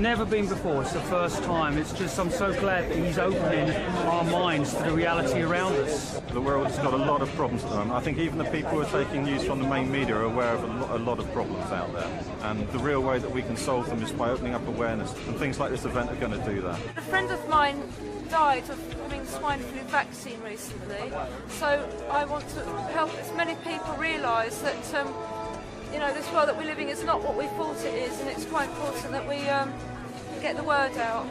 never been before. It's the first time. It's just, I'm so glad that he's opening our minds to the reality around us. The world's got a lot of problems at the moment. I think even the people who are taking news from the main media are aware of a lot of problems out there. And the real way that we can solve them is by opening up awareness. And things like this event are going to do that. A friend of mine died of having swine flu vaccine recently. So I want to help as many people realise that you know, this world that we're living is not what we thought it is, and it's quite important that we get the word out.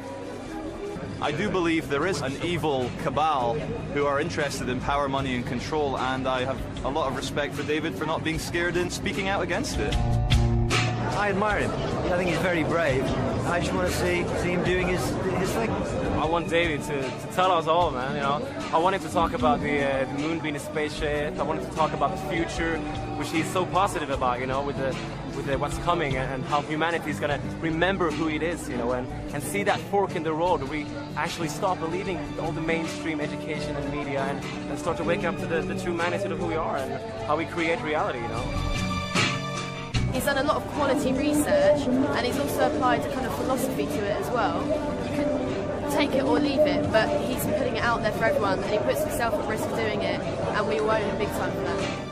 I do believe there is an evil cabal who are interested in power, money and control, and I have a lot of respect for David for not being scared and speaking out against it. I admire him. I think he's very brave. I just want to see him doing his thing. I want David to tell us all, man, you know. I wanted to talk about the moon being a spaceship. I wanted to talk about the future, which he's so positive about, you know, with what's coming and how humanity is going to remember who it is, you know, and see that fork in the road where we actually stop believing all the mainstream education and media and start to wake up to the true magnitude of who we are and how we create reality, you know. He's done a lot of quality research, and he's also applied a kind of philosophy to it as well. You can take it or leave it, but he's putting it out there for everyone, and he puts himself at risk of doing it, and we all owe him big time for that.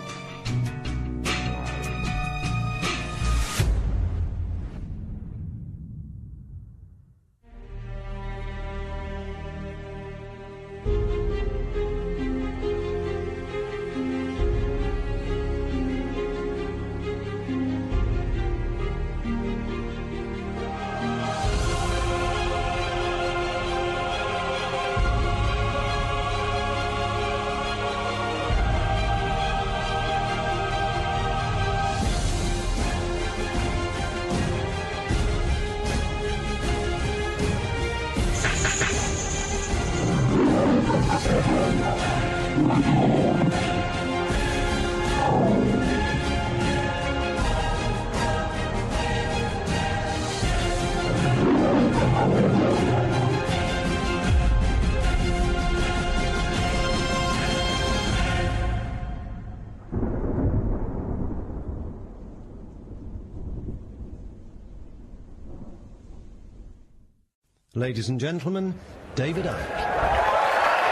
Ladies and gentlemen, David Icke.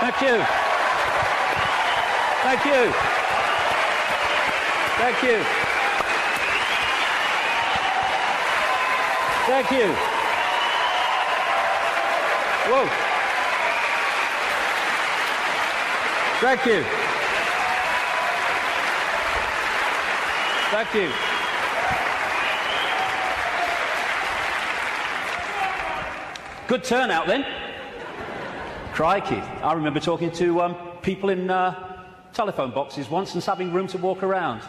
Thank you. Thank you. Thank you. Thank you. Whoa. Thank you. Thank you. Good turnout then. Crikey. I remember talking to people in telephone boxes once and having room to walk around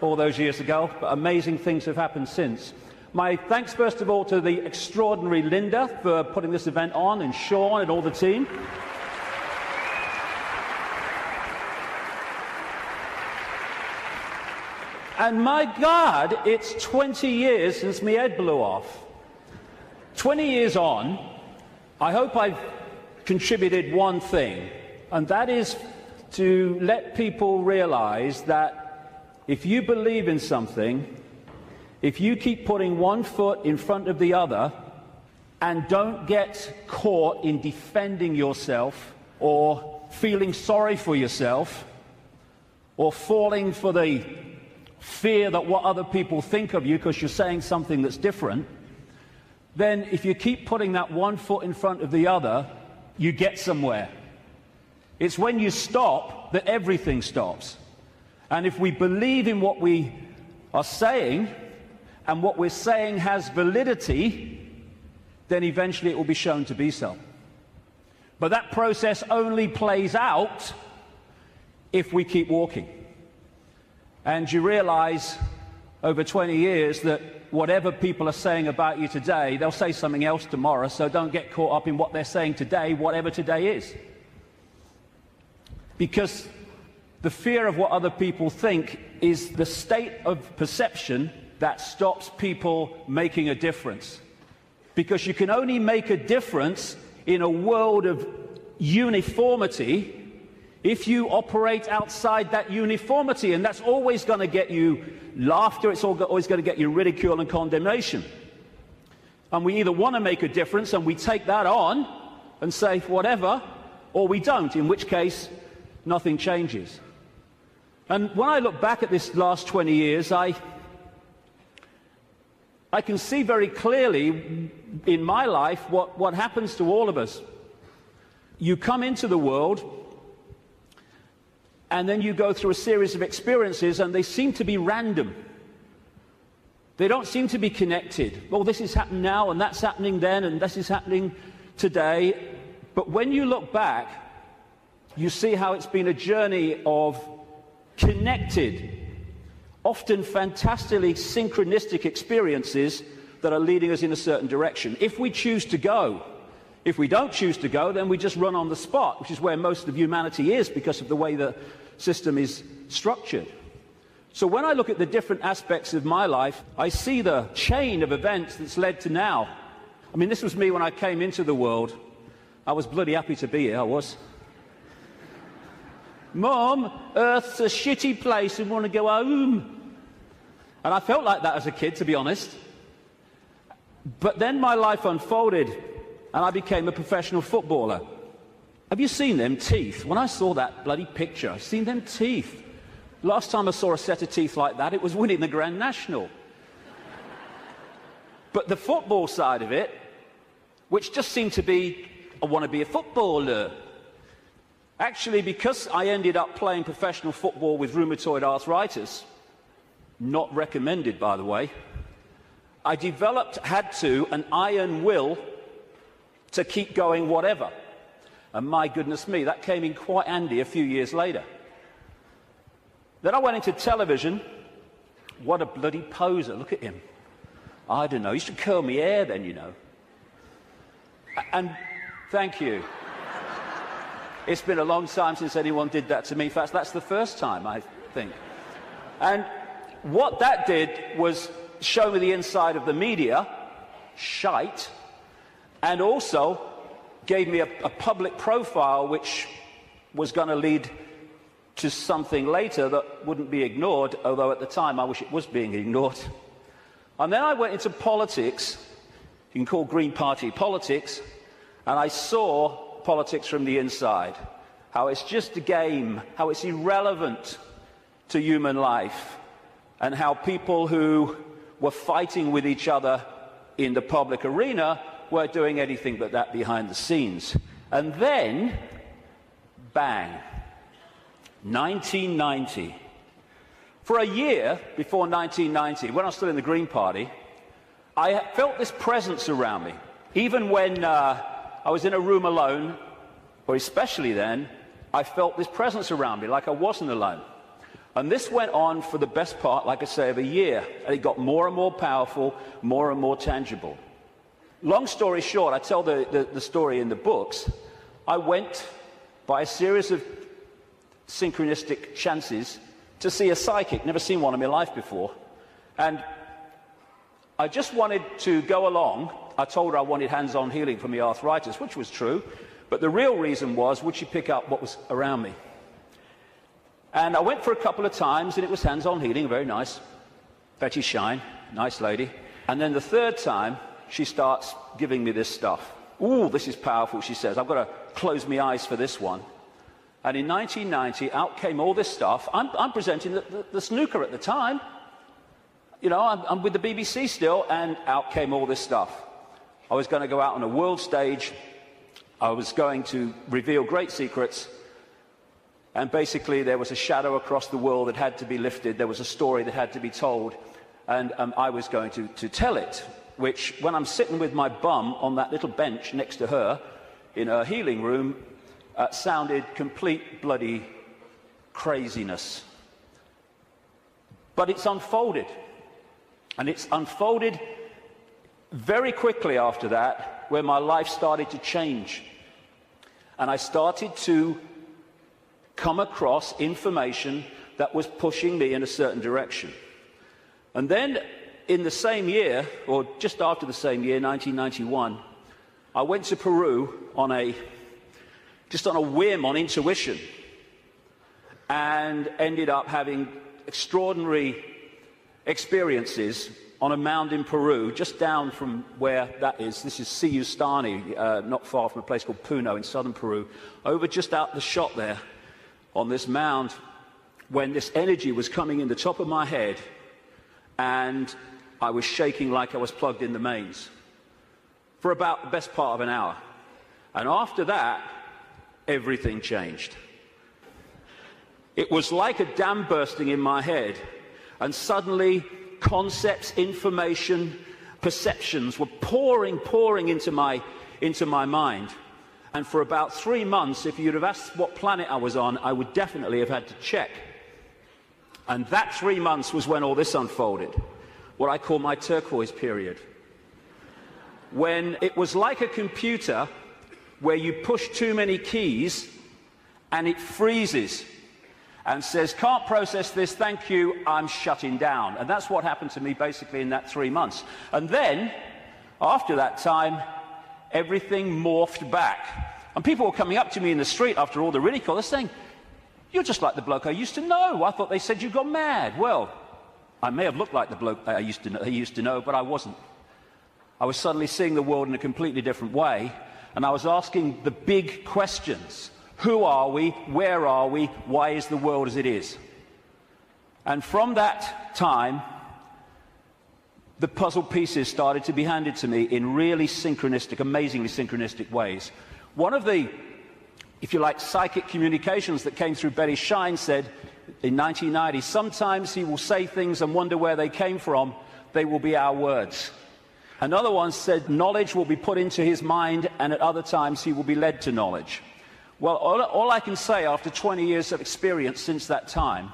all those years ago, but amazing things have happened since. My thanks first of all to the extraordinary Linda for putting this event on, and Sean and all the team. And my God, it's 20 years since my head blew off. 20 years on, I hope I've contributed one thing, and that is to let people realize that if you believe in something, if you keep putting one foot in front of the other and don't get caught in defending yourself or feeling sorry for yourself or falling for the fear that what other people think of you because you're saying something that's different, then if you keep putting that one foot in front of the other, you get somewhere. It's when you stop that everything stops. And if we believe in what we are saying, and what we're saying has validity, then eventually it will be shown to be so. But that process only plays out if we keep walking. And you realize over 20 years that whatever people are saying about you today, they'll say something else tomorrow, so don't get caught up in what they're saying today, whatever today is. Because the fear of what other people think is the state of perception that stops people making a difference. Because you can only make a difference in a world of uniformity if you operate outside that uniformity, and that's always going to get you laughter, it's always going to get you ridicule and condemnation. And we either want to make a difference and we take that on and say whatever, or we don't, in which case nothing changes. And when I look back at this last 20 years, I can see very clearly in my life what happens to all of us. You come into the world, and then you go through a series of experiences, and they seem to be random. They don't seem to be connected. Well, this is happening now, and that's happening then, and this is happening today. But when you look back, you see how it's been a journey of connected, often fantastically synchronistic experiences that are leading us in a certain direction. If we choose to go. If we don't choose to go, then we just run on the spot, which is where most of humanity is because of the way the system is structured. So when I look at the different aspects of my life, I see the chain of events that's led to now. I mean, this was me when I came into the world. I was bloody happy to be here, I was. Mum, Earth's a shitty place and want to go home. And I felt like that as a kid, to be honest. But then my life unfolded, and I became a professional footballer. Have you seen them teeth? When I saw that bloody picture, I've seen them teeth. Last time I saw a set of teeth like that, it was winning the Grand National. But the football side of it, which just seemed to be, I want to be a footballer. Actually, because I ended up playing professional football with rheumatoid arthritis, not recommended, by the way, I had an iron will to keep going whatever. And my goodness me, that came in quite handy a few years later. Then I went into television. What a bloody poser, look at him. I don't know, you should curl my hair then, you know. And thank you. It's been a long time since anyone did that to me. In fact, that's the first time, I think. And what that did was show me the inside of the media, shite, and also gave me a public profile which was going to lead to something later that wouldn't be ignored, although at the time I wish it was being ignored. And then I went into politics, you can call Green Party politics, and I saw politics from the inside, how it's just a game, how it's irrelevant to human life, and how people who were fighting with each other in the public arena were doing anything but that behind the scenes. And then, bang, 1990. For a year before 1990, when I was still in the Green Party, I felt this presence around me. Even when I was in a room alone, or especially then, I felt this presence around me, like I wasn't alone. And this went on for the best part, like I say, of a year. And it got more and more powerful, more and more tangible. Long story short, I tell the story in the books. I went by a series of synchronistic chances to see a psychic. Never seen one in my life before. And I just wanted to go along. I told her I wanted hands-on healing for my arthritis, which was true. But the real reason was, would she pick up what was around me? And I went for a couple of times, and it was hands-on healing, very nice. Betty Shine, nice lady. And then the third time, she starts giving me this stuff. Ooh, this is powerful, she says. I've got to close my eyes for this one. And in 1990, out came all this stuff. I'm presenting the snooker at the time. You know, I'm with the BBC still, and out came all this stuff. I was going to go out on a world stage. I was going to reveal great secrets. And basically, there was a shadow across the world that had to be lifted. There was a story that had to be told. And I was going to tell it, which, when I'm sitting with my bum on that little bench next to her in her healing room, sounded complete bloody craziness. But it's unfolded. And it's unfolded very quickly after that, where my life started to change. And I started to come across information that was pushing me in a certain direction. And then in the same year, or just after the same year, 1991, I went to Peru just on a whim, on intuition, and ended up having extraordinary experiences on a mound in Peru, just down from where that is. This is Siyustani, not far from a place called Puno in southern Peru. Over just out the shot there, on this mound, when this energy was coming in the top of my head, and I was shaking like I was plugged in the mains for about the best part of an hour. And after that, everything changed. It was like a dam bursting in my head, and suddenly concepts, information, perceptions were pouring into my mind. And for about 3 months, if you'd have asked what planet I was on, I would definitely have had to check. And that 3 months was when all this unfolded, what I call my turquoise period. When it was like a computer where you push too many keys and it freezes and says, can't process this, thank you, I'm shutting down. And that's what happened to me basically in that 3 months. And then, after that time, everything morphed back. And people were coming up to me in the street after all the ridicule, they're saying, you're just like the bloke I used to know. I thought they said you got mad. Well, I may have looked like the bloke I used to know, but I wasn't. I was suddenly seeing the world in a completely different way, and I was asking the big questions. Who are we? Where are we? Why is the world as it is? And from that time, the puzzle pieces started to be handed to me in really synchronistic, amazingly synchronistic ways. One of the, if you like, psychic communications that came through Betty Shine said in 1990, sometimes he will say things and wonder where they came from. They will be our words. Another one said knowledge will be put into his mind, and at other times he will be led to knowledge. Well, all I can say after 20 years of experience since that time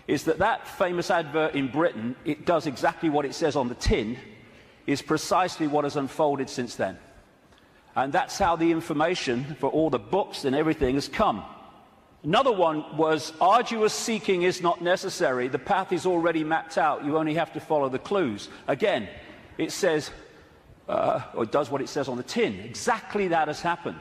is that that famous advert in Britain, it does exactly what it says on the tin, is precisely what has unfolded since then. And that's how the information for all the books and everything has come. Another one was, arduous seeking is not necessary. The path is already mapped out. You only have to follow the clues. Again, it says, or it does what it says on the tin. Exactly that has happened.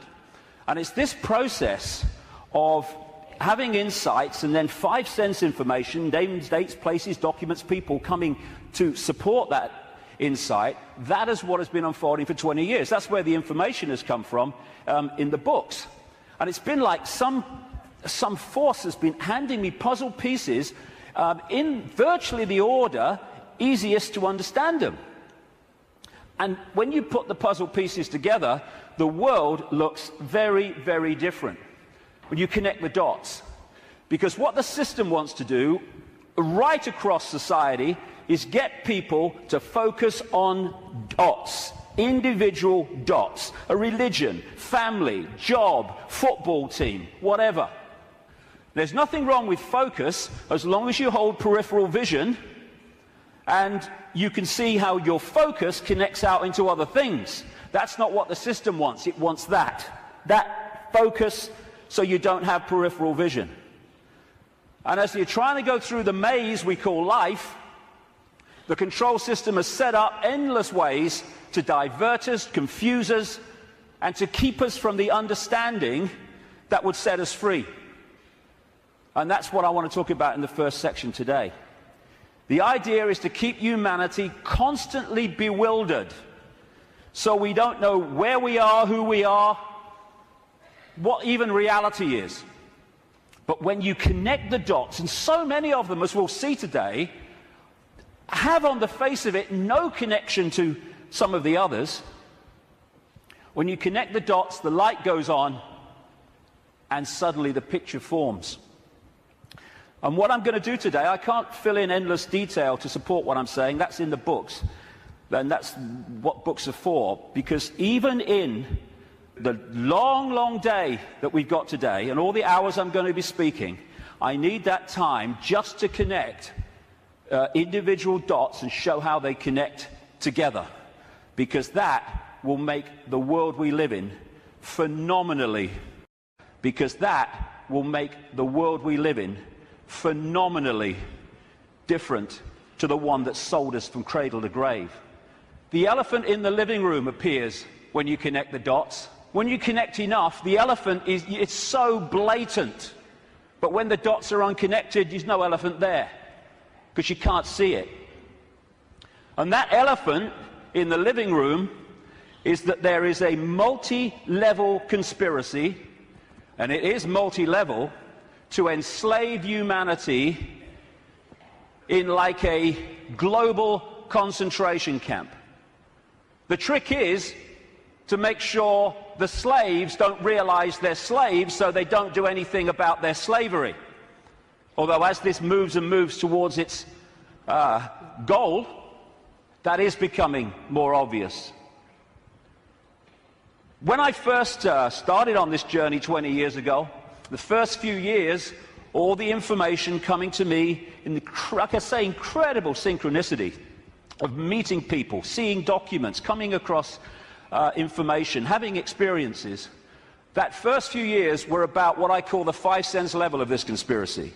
And it's this process of having insights and then 5 sense information, names, dates, places, documents, people coming to support that insight, that is what has been unfolding for 20 years. That's where the information has come from in the books. And it's been like some force has been handing me puzzle pieces in virtually the order easiest to understand them. And when you put the puzzle pieces together, the world looks very, very different when you connect the dots. Because what the system wants to do right across society is get people to focus on dots, individual dots, a religion, family, job, football team, whatever. There's nothing wrong with focus as long as you hold peripheral vision and you can see how your focus connects out into other things. That's not what the system wants. It wants that focus so you don't have peripheral vision. And as you're trying to go through the maze we call life, the control system has set up endless ways to divert us, confuse us, and to keep us from the understanding that would set us free. And that's what I want to talk about in the first section today. The idea is to keep humanity constantly bewildered, so we don't know where we are, who we are, what even reality is. But when you connect the dots, and so many of them, as we'll see today, have on the face of it no connection to some of the others, when you connect the dots, the light goes on, and suddenly the picture forms. And what I'm going to do today, I can't fill in endless detail to support what I'm saying. That's in the books. And that's what books are for. Because even in the long, long day that we've got today, and all the hours I'm going to be speaking, I need that time just to connect individual dots and show how they connect together. Because that will make the world we live in phenomenally. Because that will make the world we live in phenomenally different to the one that sold us from cradle to grave. The elephant in the living room appears when you connect the dots. When you connect enough, the elephant it's so blatant. But when the dots are unconnected, there's no elephant there, because you can't see it. And that elephant in the living room is that there is a multi-level conspiracy, and it is multi-level, to enslave humanity in like a global concentration camp. The trick is to make sure the slaves don't realize they're slaves, so they don't do anything about their slavery. Although as this moves and moves towards its goal, that is becoming more obvious. When I first started on this journey 20 years ago, the first few years, all the information coming to me in, like I say, incredible synchronicity of meeting people, seeing documents, coming across information, having experiences. That first few years were about what I call the 5 sense level of this conspiracy.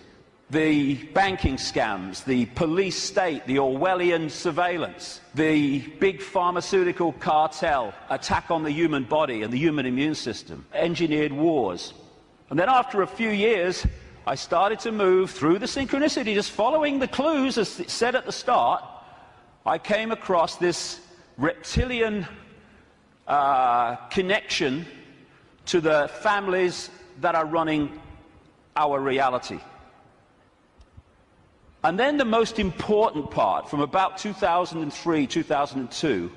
The banking scams, the police state, the Orwellian surveillance, the big pharmaceutical cartel, attack on the human body and the human immune system, engineered wars. And then after a few years, I started to move through the synchronicity, just following the clues as it said at the start. I came across this reptilian connection to the families that are running our reality. And then the most important part, from about 2003, 2002,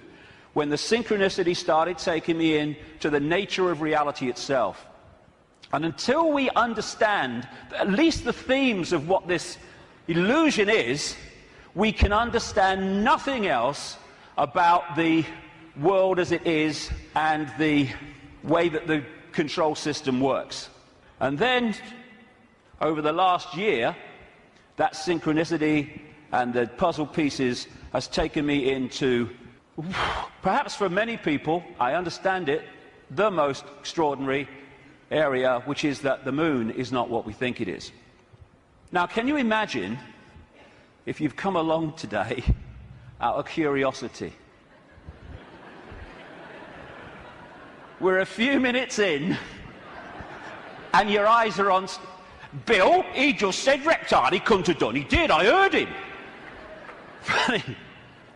when the synchronicity started taking me in to the nature of reality itself. And until we understand at least the themes of what this illusion is, we can understand nothing else about the world as it is and the way that the control system works. And then, over the last year, that synchronicity and the puzzle pieces has taken me into, perhaps for many people, I understand it, the most extraordinary area, which is that the moon is not what we think it is. Now, can you imagine if you've come along today out of curiosity? We're a few minutes in, and your eyes are on Bill. He just said reptile. He couldn't have done. He did. I heard him.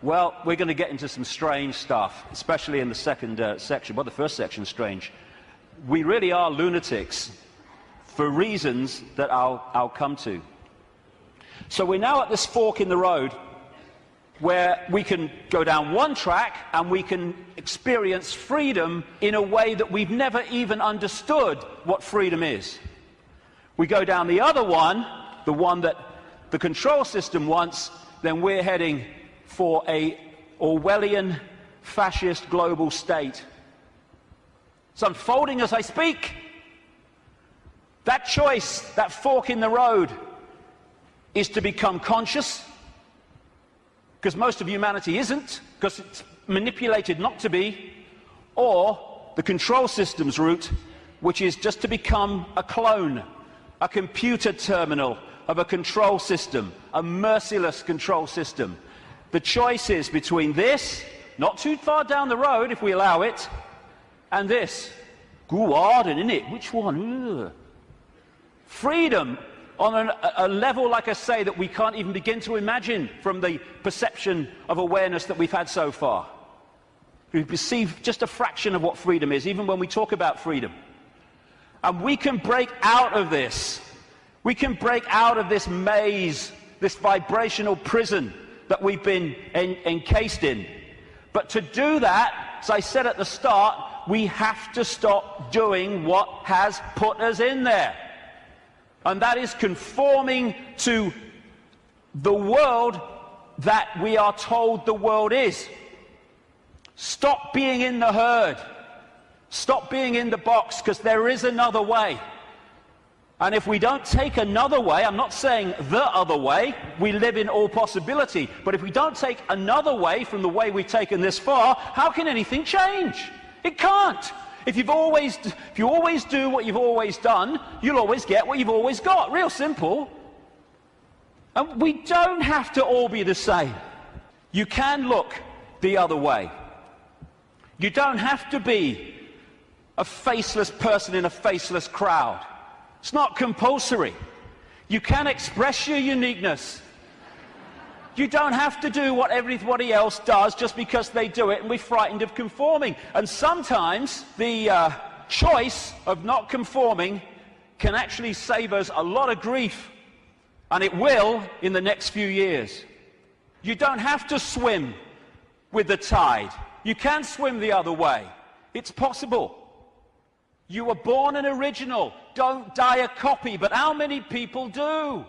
Well, we're going to get into some strange stuff, especially in the second section. Well, the first section is strange. We really are lunatics for reasons that I'll come to. So we're now at this fork in the road where we can go down one track and we can experience freedom in a way that we've never even understood what freedom is. We go down the other one, the one that the control system wants, then we're heading for a Orwellian fascist global state. It's unfolding as I speak. That choice, that fork in the road, is to become conscious, because most of humanity isn't, because it's manipulated not to be, or the control system's route, which is just to become a clone, a computer terminal of a control system, a merciless control system. The choice is between this, not too far down the road if we allow it, and this. Go hard, isn't it? Which one? Ugh. Freedom on a level, like I say, that we can't even begin to imagine from the perception of awareness that we've had so far. We perceive just a fraction of what freedom is, even when we talk about freedom. And we can break out of this. We can break out of this maze, this vibrational prison that we've been encased in. But to do that, as I said at the start, we have to stop doing what has put us in there. And that is conforming to the world that we are told the world is. Stop being in the herd. Stop being in the box, because there is another way. And if we don't take another way, I'm not saying the other way, we live in all possibility, but if we don't take another way from the way we've taken this far, how can anything change? It can't. If you always do what you've always done, you'll always get what you've always got. Real simple. And we don't have to all be the same. You can look the other way. You don't have to be a faceless person in a faceless crowd. It's not compulsory. You can express your uniqueness. You don't have to do what everybody else does just because they do it and we're frightened of conforming. And sometimes the choice of not conforming can actually save us a lot of grief. And it will in the next few years. You don't have to swim with the tide. You can swim the other way. It's possible. You were born an original. Don't die a copy. But how many people do?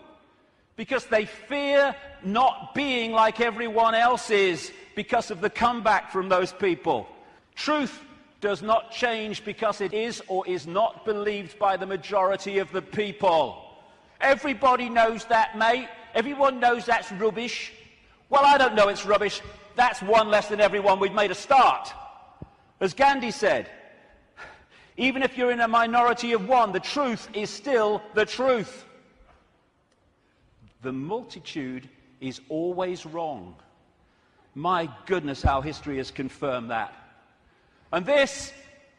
Because they fear not being like everyone else is because of the comeback from those people. Truth does not change because it is or is not believed by the majority of the people. Everybody knows that, mate. Everyone knows that's rubbish. Well, I don't know it's rubbish. That's one less than everyone. We've made a start. As Gandhi said, even if you're in a minority of one, the truth is still the truth. The multitude is always wrong. My goodness, how history has confirmed that. And this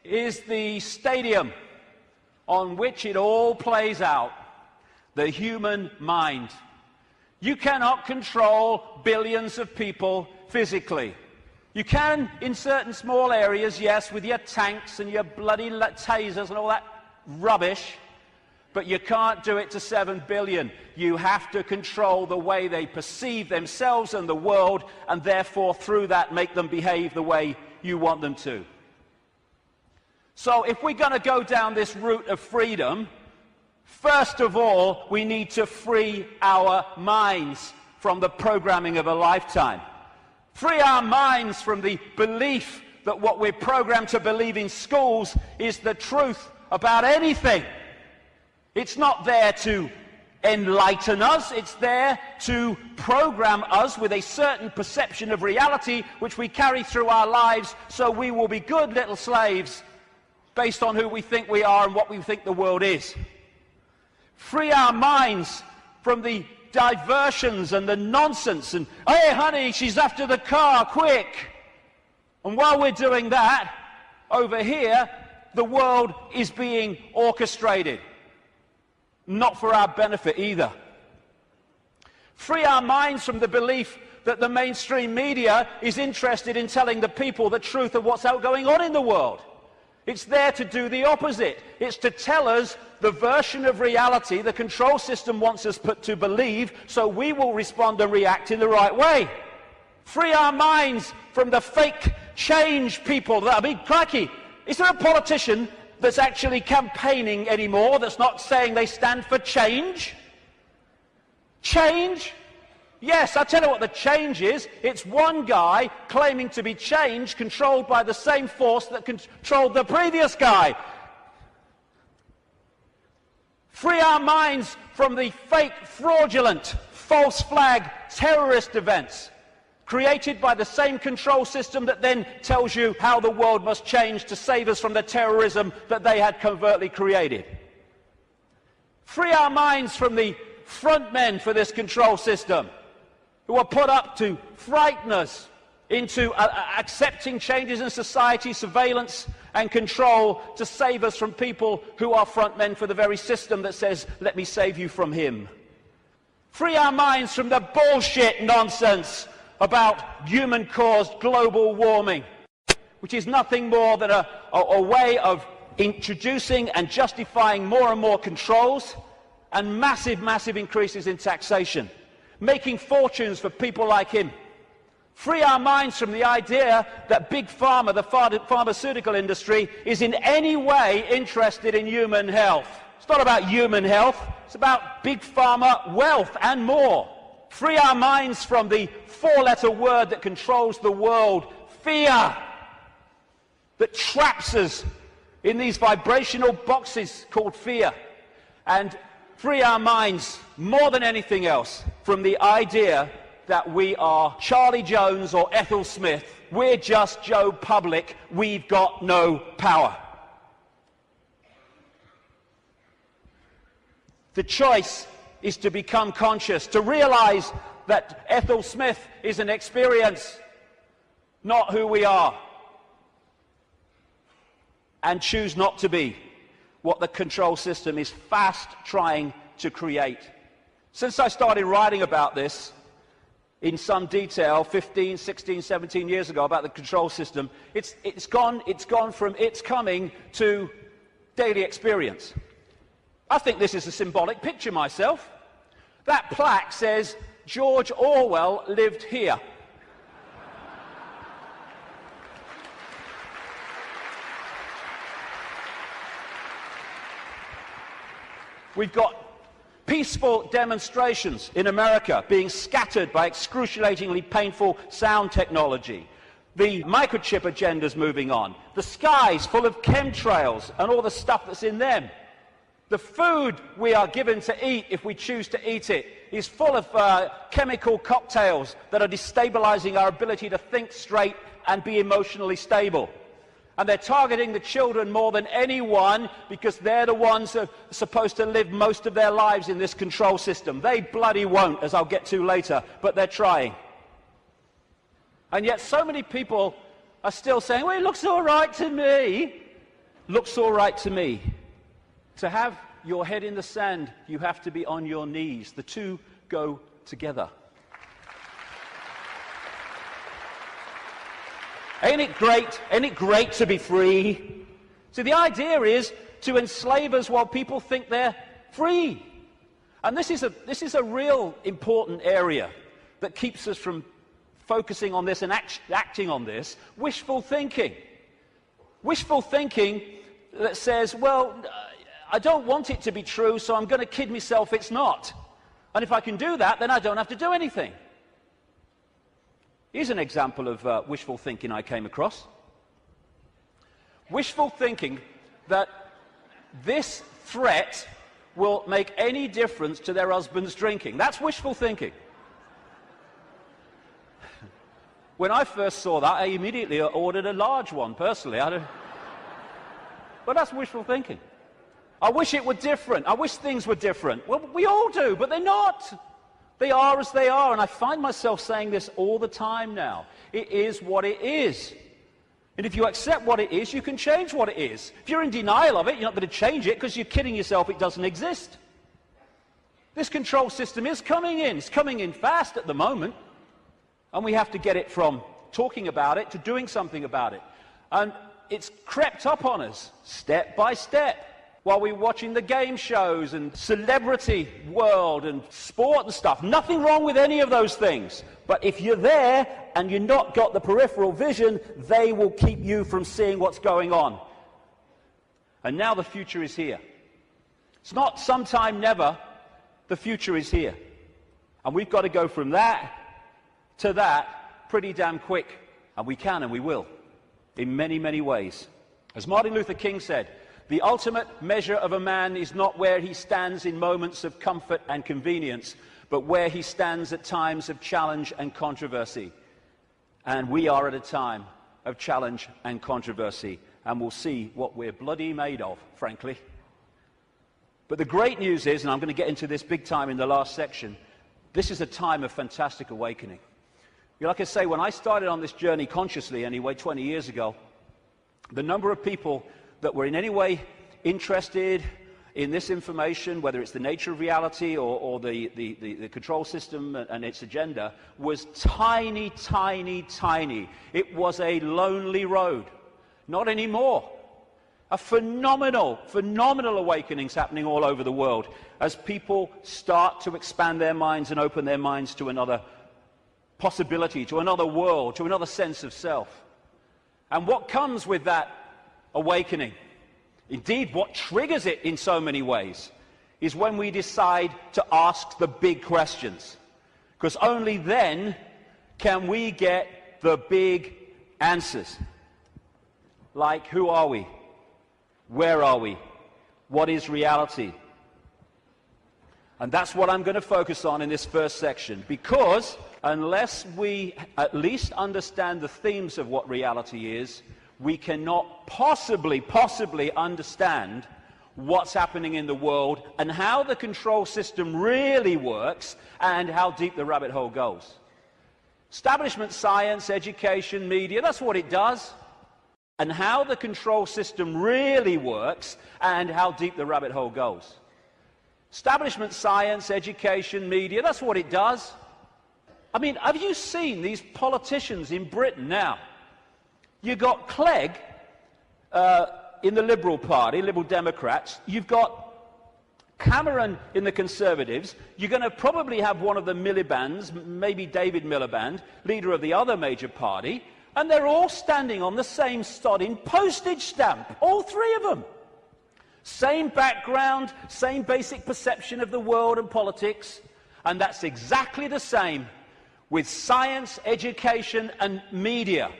is the stadium on which it all plays out, the human mind. You cannot control billions of people physically. You can in certain small areas, yes, with your tanks and your bloody tasers and all that rubbish, but you can't do it to 7 billion. You have to control the way they perceive themselves and the world, and therefore through that make them behave the way you want them to. So if we're going to go down this route of freedom, first of all, we need to free our minds from the programming of a lifetime. Free our minds from the belief that what we're programmed to believe in schools is the truth about anything. It's not there to enlighten us, it's there to program us with a certain perception of reality which we carry through our lives, so we will be good little slaves based on who we think we are and what we think the world is. Free our minds from the diversions and the nonsense and, hey honey, she's after the car, quick. And while we're doing that, over here, the world is being orchestrated. Not for our benefit either. Free our minds from the belief that the mainstream media is interested in telling the people the truth of what's going on in the world. It's there to do the opposite. It's to tell us the version of reality the control system wants us to believe, so we will respond and react in the right way. Free our minds from the fake change people. I mean, crikey, is there a politician that's actually campaigning anymore that's not saying they stand for change? Change? Yes, I'll tell you what the change is. It's one guy claiming to be change controlled by the same force that controlled the previous guy. Free our minds from the fake, fraudulent, false flag terrorist events created by the same control system that then tells you how the world must change to save us from the terrorism that they had covertly created. Free our minds from the front men for this control system who are put up to frighten us into accepting changes in society, surveillance and control to save us from people who are front men for the very system that says, let me save you from him. Free our minds from the bullshit nonsense about human-caused global warming, which is nothing more than a way of introducing and justifying more and more controls and massive, massive increases in taxation, making fortunes for people like him. Free our minds from the idea that Big Pharma, the pharmaceutical industry, is in any way interested in human health. It's not about human health, it's about Big Pharma wealth and more. Free our minds from the four-letter word that controls the world, fear, that traps us in these vibrational boxes called fear. And free our minds, more than anything else, from the idea that we are Charlie Jones or Ethel Smith. We're just Joe Public. We've got no power. The choice is to become conscious, to realize that Ethel Smith is an experience, not who we are, and choose not to be what the control system is fast trying to create. Since I started writing about this, in some detail 15, 16, 17 years ago about the control system. It's gone from its coming to daily experience. I think this is a symbolic picture myself. That plaque says, George Orwell lived here. We've got peaceful demonstrations in America being scattered by excruciatingly painful sound technology. The microchip agenda's moving on. The sky's full of chemtrails and all the stuff that's in them. The food we are given to eat, if we choose to eat it, is full of chemical cocktails that are destabilizing our ability to think straight and be emotionally stable. And they're targeting the children more than anyone because they're the ones that are supposed to live most of their lives in this control system. They bloody won't, as I'll get to later, but they're trying. And yet so many people are still saying, well, it looks all right to me. Looks all right to me. To have your head in the sand, you have to be on your knees. The two go together. Ain't it great? Ain't it great to be free? So the idea is to enslave us while people think they're free. And this is a real important area that keeps us from focusing on this and acting on this. Wishful thinking. Wishful thinking that says, well, I don't want it to be true, so I'm going to kid myself it's not. And if I can do that, then I don't have to do anything. Here's an example of wishful thinking I came across. Wishful thinking that this threat will make any difference to their husband's drinking. That's wishful thinking. When I first saw that, I immediately ordered a large one, personally. But that's wishful thinking. I wish it were different. I wish things were different. Well, we all do, but they're not. They are as they are, and I find myself saying this all the time now. It is what it is. And if you accept what it is, you can change what it is. If you're in denial of it, you're not going to change it because you're kidding yourself it doesn't exist. This control system is coming in. It's coming in fast at the moment. And we have to get it from talking about it to doing something about it. And it's crept up on us step by step. While we're watching the game shows and celebrity world and sport and stuff. Nothing wrong with any of those things. But if you're there and you've not got the peripheral vision, they will keep you from seeing what's going on. And now the future is here. It's not sometime never. The future is here. And we've got to go from that to that pretty damn quick. And we can and we will. In many, many ways. As Martin Luther King said, the ultimate measure of a man is not where he stands in moments of comfort and convenience, but where he stands at times of challenge and controversy. And we are at a time of challenge and controversy, and we'll see what we're bloody made of, frankly. But the great news is, and I'm going to get into this big time in the last section, this is a time of fantastic awakening. Like I say, when I started on this journey consciously, anyway, 20 years ago, the number of people that were in any way interested in this information, whether it's the nature of reality or the control system and its agenda, was tiny, tiny, tiny. It was a lonely road. Not anymore. A phenomenal awakenings happening all over the world as people start to expand their minds and open their minds to another possibility, to another world, to another sense of self. And what comes with that awakening, indeed what triggers it in so many ways, is when we decide to ask the big questions. Because only then can we get the big answers. Like, who are we? Where are we? What is reality? And that's what I'm going to focus on in this first section, because unless we at least understand the themes of what reality is, we cannot possibly understand what's happening in the world and how the control system really works and how deep the rabbit hole goes. Establishment science, education, media, that's what it does. And how the control system really works and how deep the rabbit hole goes. Establishment science, education, media, that's what it does. I mean, have you seen these politicians in Britain now? You've got Clegg in the Liberal Party, Liberal Democrats. You've got Cameron in the Conservatives. You're going to probably have one of the Miliband's, maybe David Miliband, leader of the other major party, and they're all standing on the same sodding postage stamp, all three of them. Same background, same basic perception of the world and politics, and that's exactly the same with science, education, and media.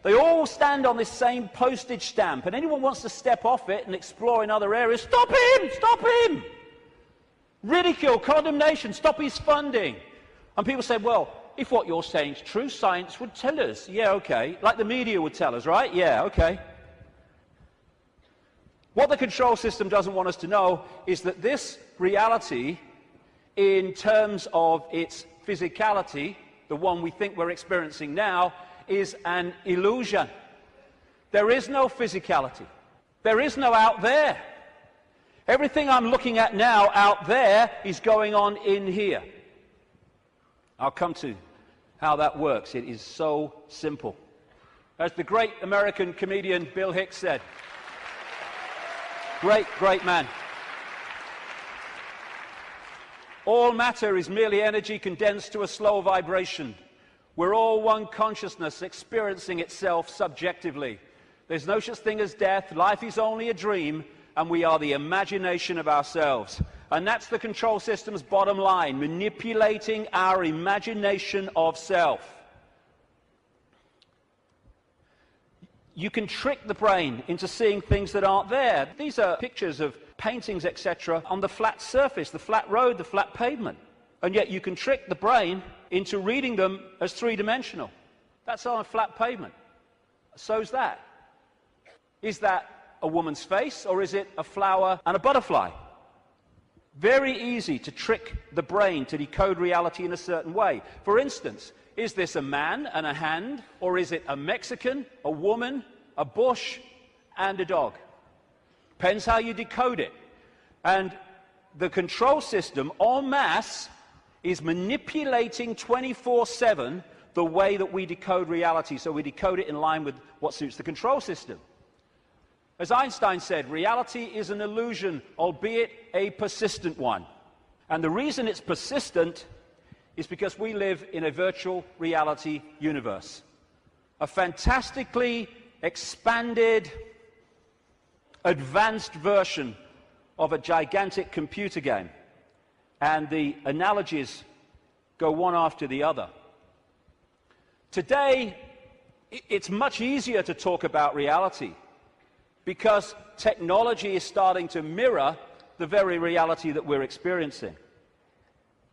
They all stand on this same postage stamp, and anyone wants to step off it and explore in other areas, stop him! Stop him! Ridicule, condemnation, stop his funding. And people say, well, if what you're saying is true, science would tell us. Yeah, okay. Like the media would tell us, right? Yeah, okay. What the control system doesn't want us to know is that this reality, in terms of its physicality, the one we think we're experiencing now, is an illusion. There is no physicality. There is no out there. Everything I'm looking at now out there is going on in here. I'll come to how that works. It is so simple. As the great American comedian Bill Hicks said, great man. All matter is merely energy condensed to a slow vibration. We're all one consciousness experiencing itself subjectively. There's no such thing as death. Life is only a dream, and we are the imagination of ourselves. And that's the control system's bottom line, manipulating our imagination of self. You can trick the brain into seeing things that aren't there. These are pictures of paintings, etc., on the flat surface, the flat road, the flat pavement. And yet you can trick the brain into reading them as three-dimensional. That's on a flat pavement. So's that. Is that a woman's face, or is it a flower and a butterfly? Very easy to trick the brain to decode reality in a certain way. For instance, is this a man and a hand, or is it a Mexican, a woman, a bush, and a dog? Depends how you decode it. And the control system, en masse, is manipulating 24/7 the way that we decode reality. So we decode it in line with what suits the control system. As Einstein said, reality is an illusion, albeit a persistent one. And the reason it's persistent is because we live in a virtual reality universe. A fantastically expanded, advanced version of a gigantic computer game. And the analogies go one after the other. Today, it's much easier to talk about reality, because technology is starting to mirror the very reality that we're experiencing.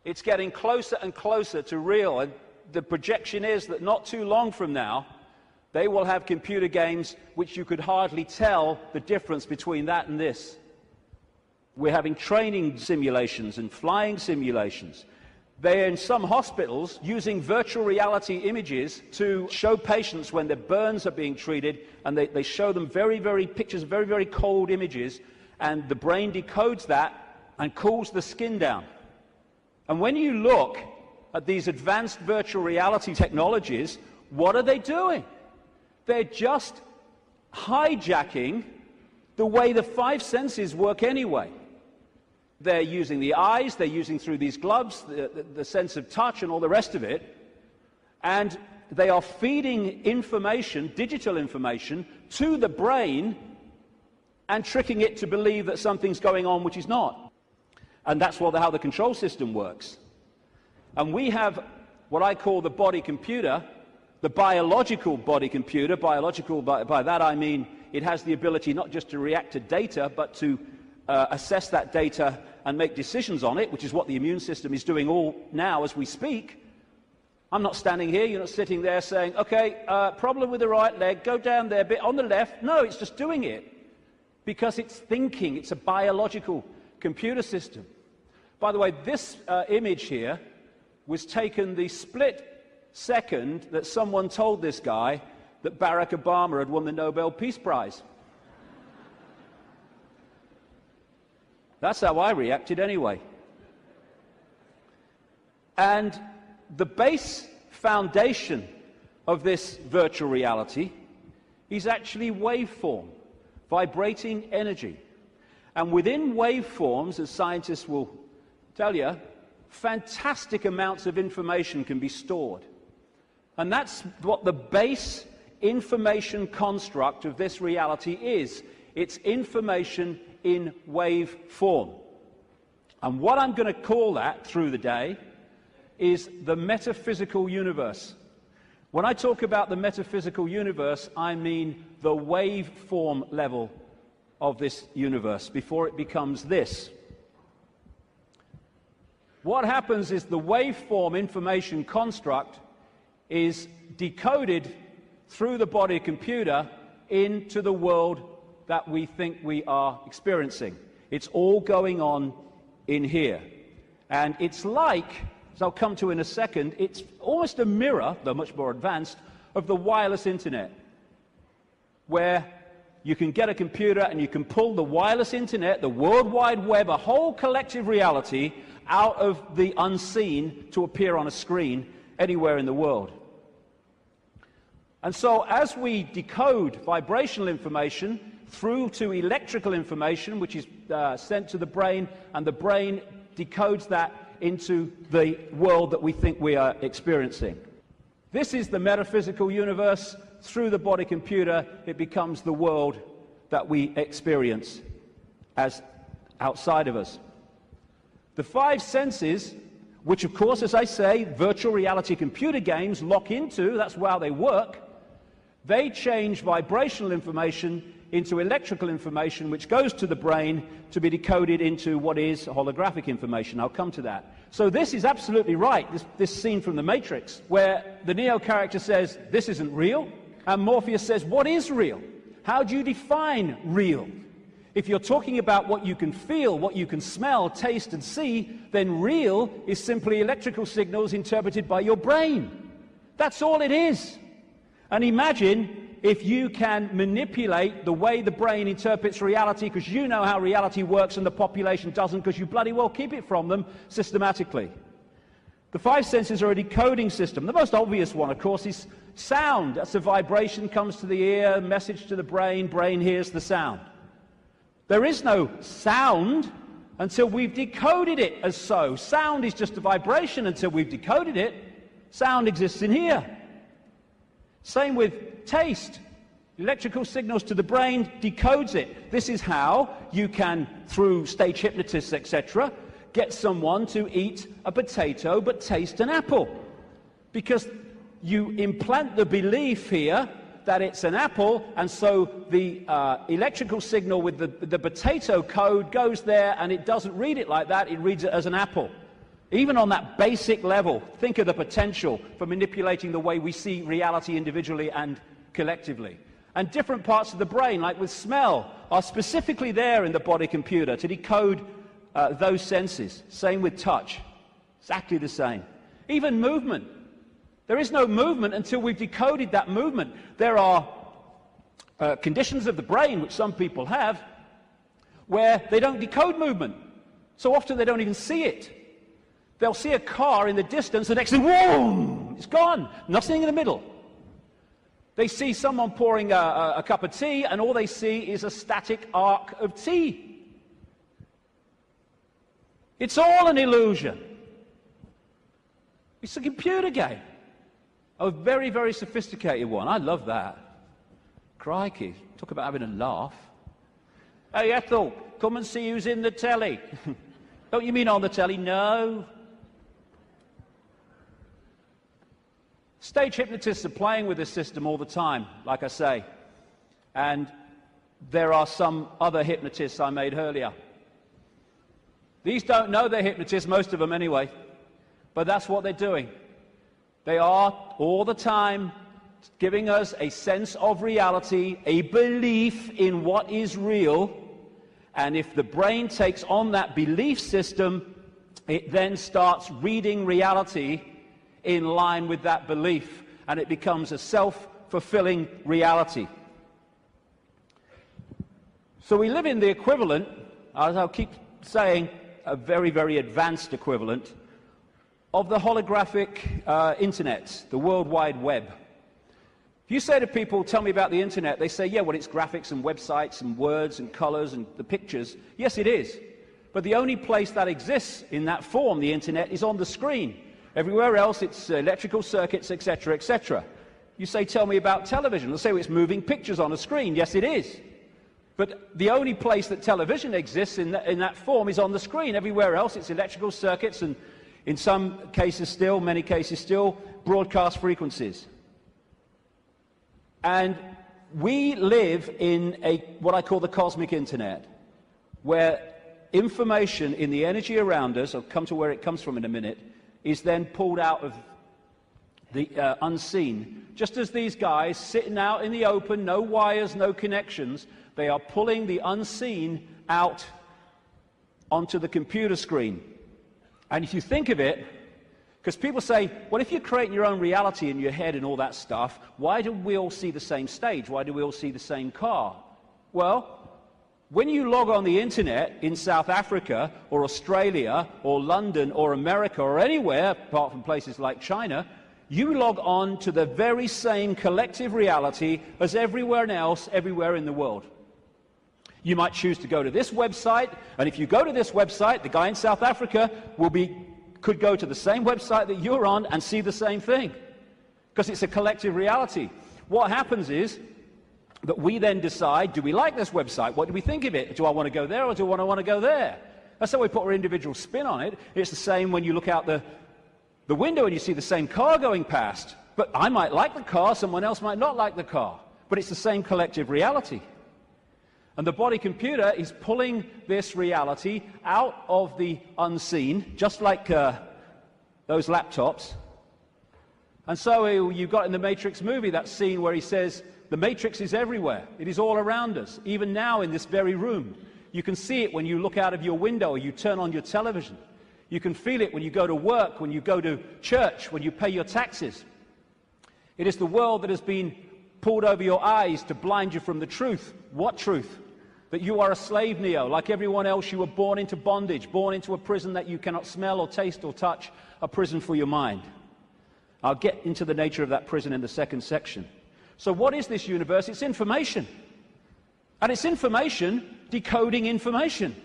It's getting closer and closer to real, and the projection is that not too long from now, they will have computer games which you could hardly tell the difference between that and this. We're having training simulations and flying simulations. They're in some hospitals using virtual reality images to show patients when their burns are being treated, and they show them very pictures, very cold images, and the brain decodes that and cools the skin down. And when you look at these advanced virtual reality technologies, what are they doing? They're just hijacking the way the five senses work anyway. They're using the eyes, they're using through these gloves, the sense of touch and all the rest of it, and they are feeding information, digital information, to the brain and tricking it to believe that something's going on which is not. And that's how the control system works. And we have what I call the body computer, the biological body computer. Biological, by that I mean it has the ability not just to react to data, but to assess that data and make decisions on it, which is what the immune system is doing all now as we speak. I'm not standing here, you're not sitting there saying, okay, problem with the right leg, go down there a bit on the left. No, it's just doing it because it's thinking. It's a biological computer system. By the way, this image here was taken the split second that someone told this guy that Barack Obama had won the Nobel Peace Prize. That's how I reacted anyway. And the base foundation of this virtual reality is actually waveform, vibrating energy. And within waveforms, as scientists will tell you, fantastic amounts of information can be stored. And that's what the base information construct of this reality is. It's information in wave form. And what I'm going to call that through the day is the metaphysical universe. When I talk about the metaphysical universe, I mean the waveform level of this universe before it becomes this. What happens is the waveform information construct is decoded through the body computer into the world that we think we are experiencing. It's all going on in here. And it's like, as I'll come to in a second, it's almost a mirror, though much more advanced, of the wireless internet, where you can get a computer and you can pull the wireless internet, the World Wide Web, a whole collective reality out of the unseen to appear on a screen anywhere in the world. And so as we decode vibrational information through to electrical information, which is sent to the brain, and the brain decodes that into the world that we think we are experiencing. This is the metaphysical universe. Through the body computer, it becomes the world that we experience as outside of us. The five senses, which of course, as I say, virtual reality computer games lock into, that's how they work, they change vibrational information into electrical information, which goes to the brain to be decoded into what is holographic information. I'll come to that. So this is absolutely right, this scene from The Matrix, where the Neo character says, this isn't real, and Morpheus says, what is real? How do you define real? If you're talking about what you can feel, what you can smell, taste, and see, then real is simply electrical signals interpreted by your brain. That's all it is. And imagine if you can manipulate the way the brain interprets reality, because you know how reality works and the population doesn't, because you bloody well keep it from them systematically. The five senses are a decoding system. The most obvious one, of course, is sound. That's a vibration, comes to the ear, message to the brain, brain hears the sound. There is no sound until we've decoded it as so. Sound is just a vibration until we've decoded it. Sound exists in here. Same with taste. Electrical signals to the brain decodes it. This is how you can, through stage hypnotists, etc., get someone to eat a potato but taste an apple. Because you implant the belief here that it's an apple, and so the electrical signal with the potato code goes there, and it doesn't read it like that, it reads it as an apple. Even on that basic level, think of the potential for manipulating the way we see reality individually and collectively. And different parts of the brain, like with smell, are specifically there in the body computer to decode those senses. Same with touch. Exactly the same. Even movement. There is no movement until we've decoded that movement. There are conditions of the brain, which some people have, where they don't decode movement. So often they don't even see it. They'll see a car in the distance, the next thing, whoa, it's gone. Nothing in the middle. They see someone pouring a cup of tea, and all they see is a static arc of tea. It's all an illusion. It's a computer game. A very, very sophisticated one. I love that. Crikey, talk about having a laugh. Hey, Ethel, come and see who's in the telly. Don't you mean on the telly? No. Stage hypnotists are playing with this system all the time, like I say. And there are some other hypnotists I made earlier. These don't know they're hypnotists, most of them anyway. But that's what they're doing. They are, all the time, giving us a sense of reality, a belief in what is real. And if the brain takes on that belief system, it then starts reading reality in line with that belief, and it becomes a self-fulfilling reality. So we live in the equivalent, as I'll keep saying, a very, very advanced equivalent of the holographic internet, the World Wide Web. If you say to people, tell me about the internet, they say, yeah, well, it's graphics and websites and words and colors and the pictures. Yes, it is. But the only place that exists in that form, the internet, is on the screen. Everywhere else, it's electrical circuits, etc., etc. You say, tell me about television. They'll say, well, it's moving pictures on a screen. Yes, it is. But the only place that television exists in that form is on the screen. Everywhere else, it's electrical circuits and, in some cases still, many cases still, broadcast frequencies. And we live in what I call the cosmic internet, where information in the energy around us, I'll come to where it comes from in a minute, is then pulled out of the unseen. Just as these guys sitting out in the open, no wires, no connections, they are pulling the unseen out onto the computer screen. And if you think of it, because people say, well, if you're creating your own reality in your head and all that stuff, why do we all see the same stage? Why do we all see the same car? Well, when you log on the internet in South Africa or Australia or London or America or anywhere, apart from places like China, you log on to the very same collective reality as everywhere else, everywhere in the world. You might choose to go to this website, and if you go to this website, the guy in South Africa could go to the same website that you're on and see the same thing, because it's a collective reality. What happens is that we then decide, do we like this website? What do we think of it? Do I want to go there or do I want to go there? That's how we put our individual spin on it. It's the same when you look out the window and you see the same car going past. But I might like the car, someone else might not like the car. But it's the same collective reality. And the body computer is pulling this reality out of the unseen, just like those laptops. And so you got in the Matrix movie that scene where he says, the Matrix is everywhere. It is all around us, even now in this very room. You can see it when you look out of your window or you turn on your television. You can feel it when you go to work, when you go to church, when you pay your taxes. It is the world that has been pulled over your eyes to blind you from the truth. What truth? That you are a slave, Neo. Like everyone else, you were born into bondage, born into a prison that you cannot smell or taste or touch, a prison for your mind. I'll get into the nature of that prison in the second section. So what is this universe? It's information. And it's information decoding information.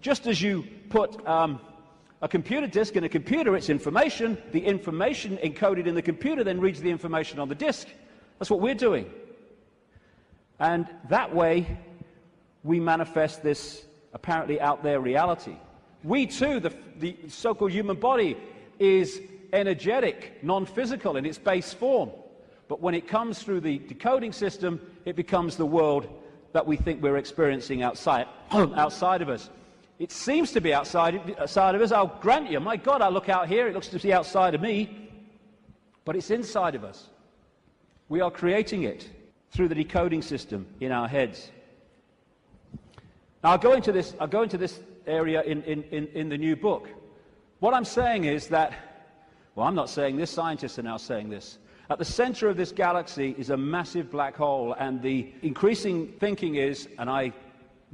Just as you put a computer disk in a computer, it's information. The information encoded in the computer then reads the information on the disk. That's what we're doing. And that way, we manifest this apparently out there reality. We too, the so-called human body, is energetic, non-physical in its base form. But when it comes through the decoding system, it becomes the world that we think we're experiencing outside of us. It seems to be outside of us. I'll grant you, my God, I look out here, it looks to be outside of me. But it's inside of us. We are creating it through the decoding system in our heads. Now, I'll go into this area in the new book. What I'm saying is that, well, I'm not saying this, scientists are now saying this. At the center of this galaxy is a massive black hole, and the increasing thinking is, and I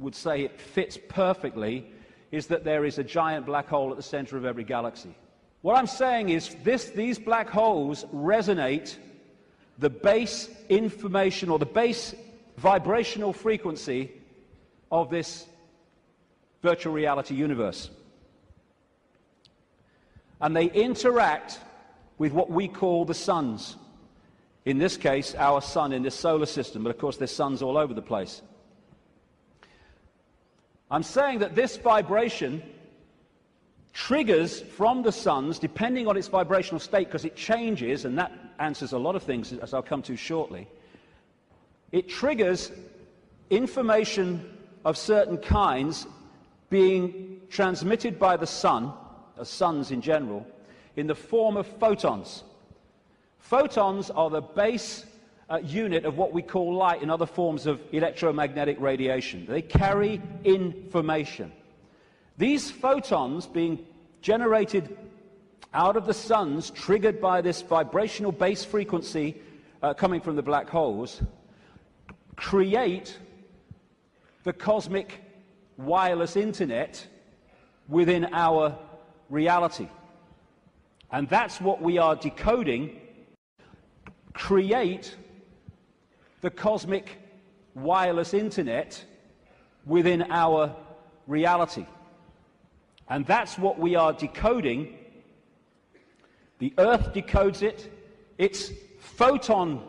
would say it fits perfectly, is that there is a giant black hole at the center of every galaxy. What I'm saying is these black holes resonate the base information or the base vibrational frequency of this virtual reality universe. And they interact with what we call the suns. In this case, our sun in this solar system, but of course there's suns all over the place. I'm saying that this vibration triggers from the suns, depending on its vibrational state, because it changes, and that answers a lot of things, as I'll come to shortly. It triggers information of certain kinds being transmitted by the sun, suns in general, in the form of photons. Photons are the base unit of what we call light and other forms of electromagnetic radiation. They carry information. These photons being generated out of the suns, triggered by this vibrational base frequency coming from the black holes, create the cosmic wireless internet within our reality. and that's what we are decoding, create the cosmic wireless internet within our reality. And that's what we are decoding. The Earth decodes it. It's photon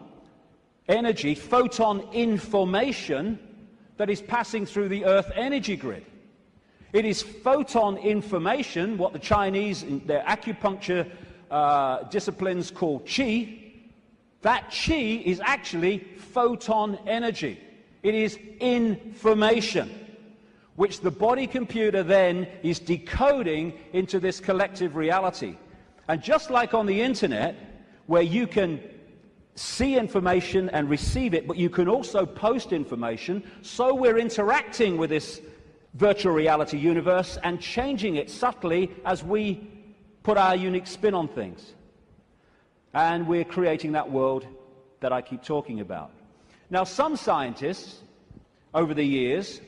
energy, photon information that is passing through the Earth energy grid. It is photon information, what the Chinese in their acupuncture disciplines call qi. That qi is actually photon energy. It is information, which the body computer then is decoding into this collective reality. And just like on the internet, where you can see information and receive it, but you can also post information, so we're interacting with this virtual reality universe and changing it subtly as we put our unique spin on things. And we're creating that world that I keep talking about. Now, some scientists over the years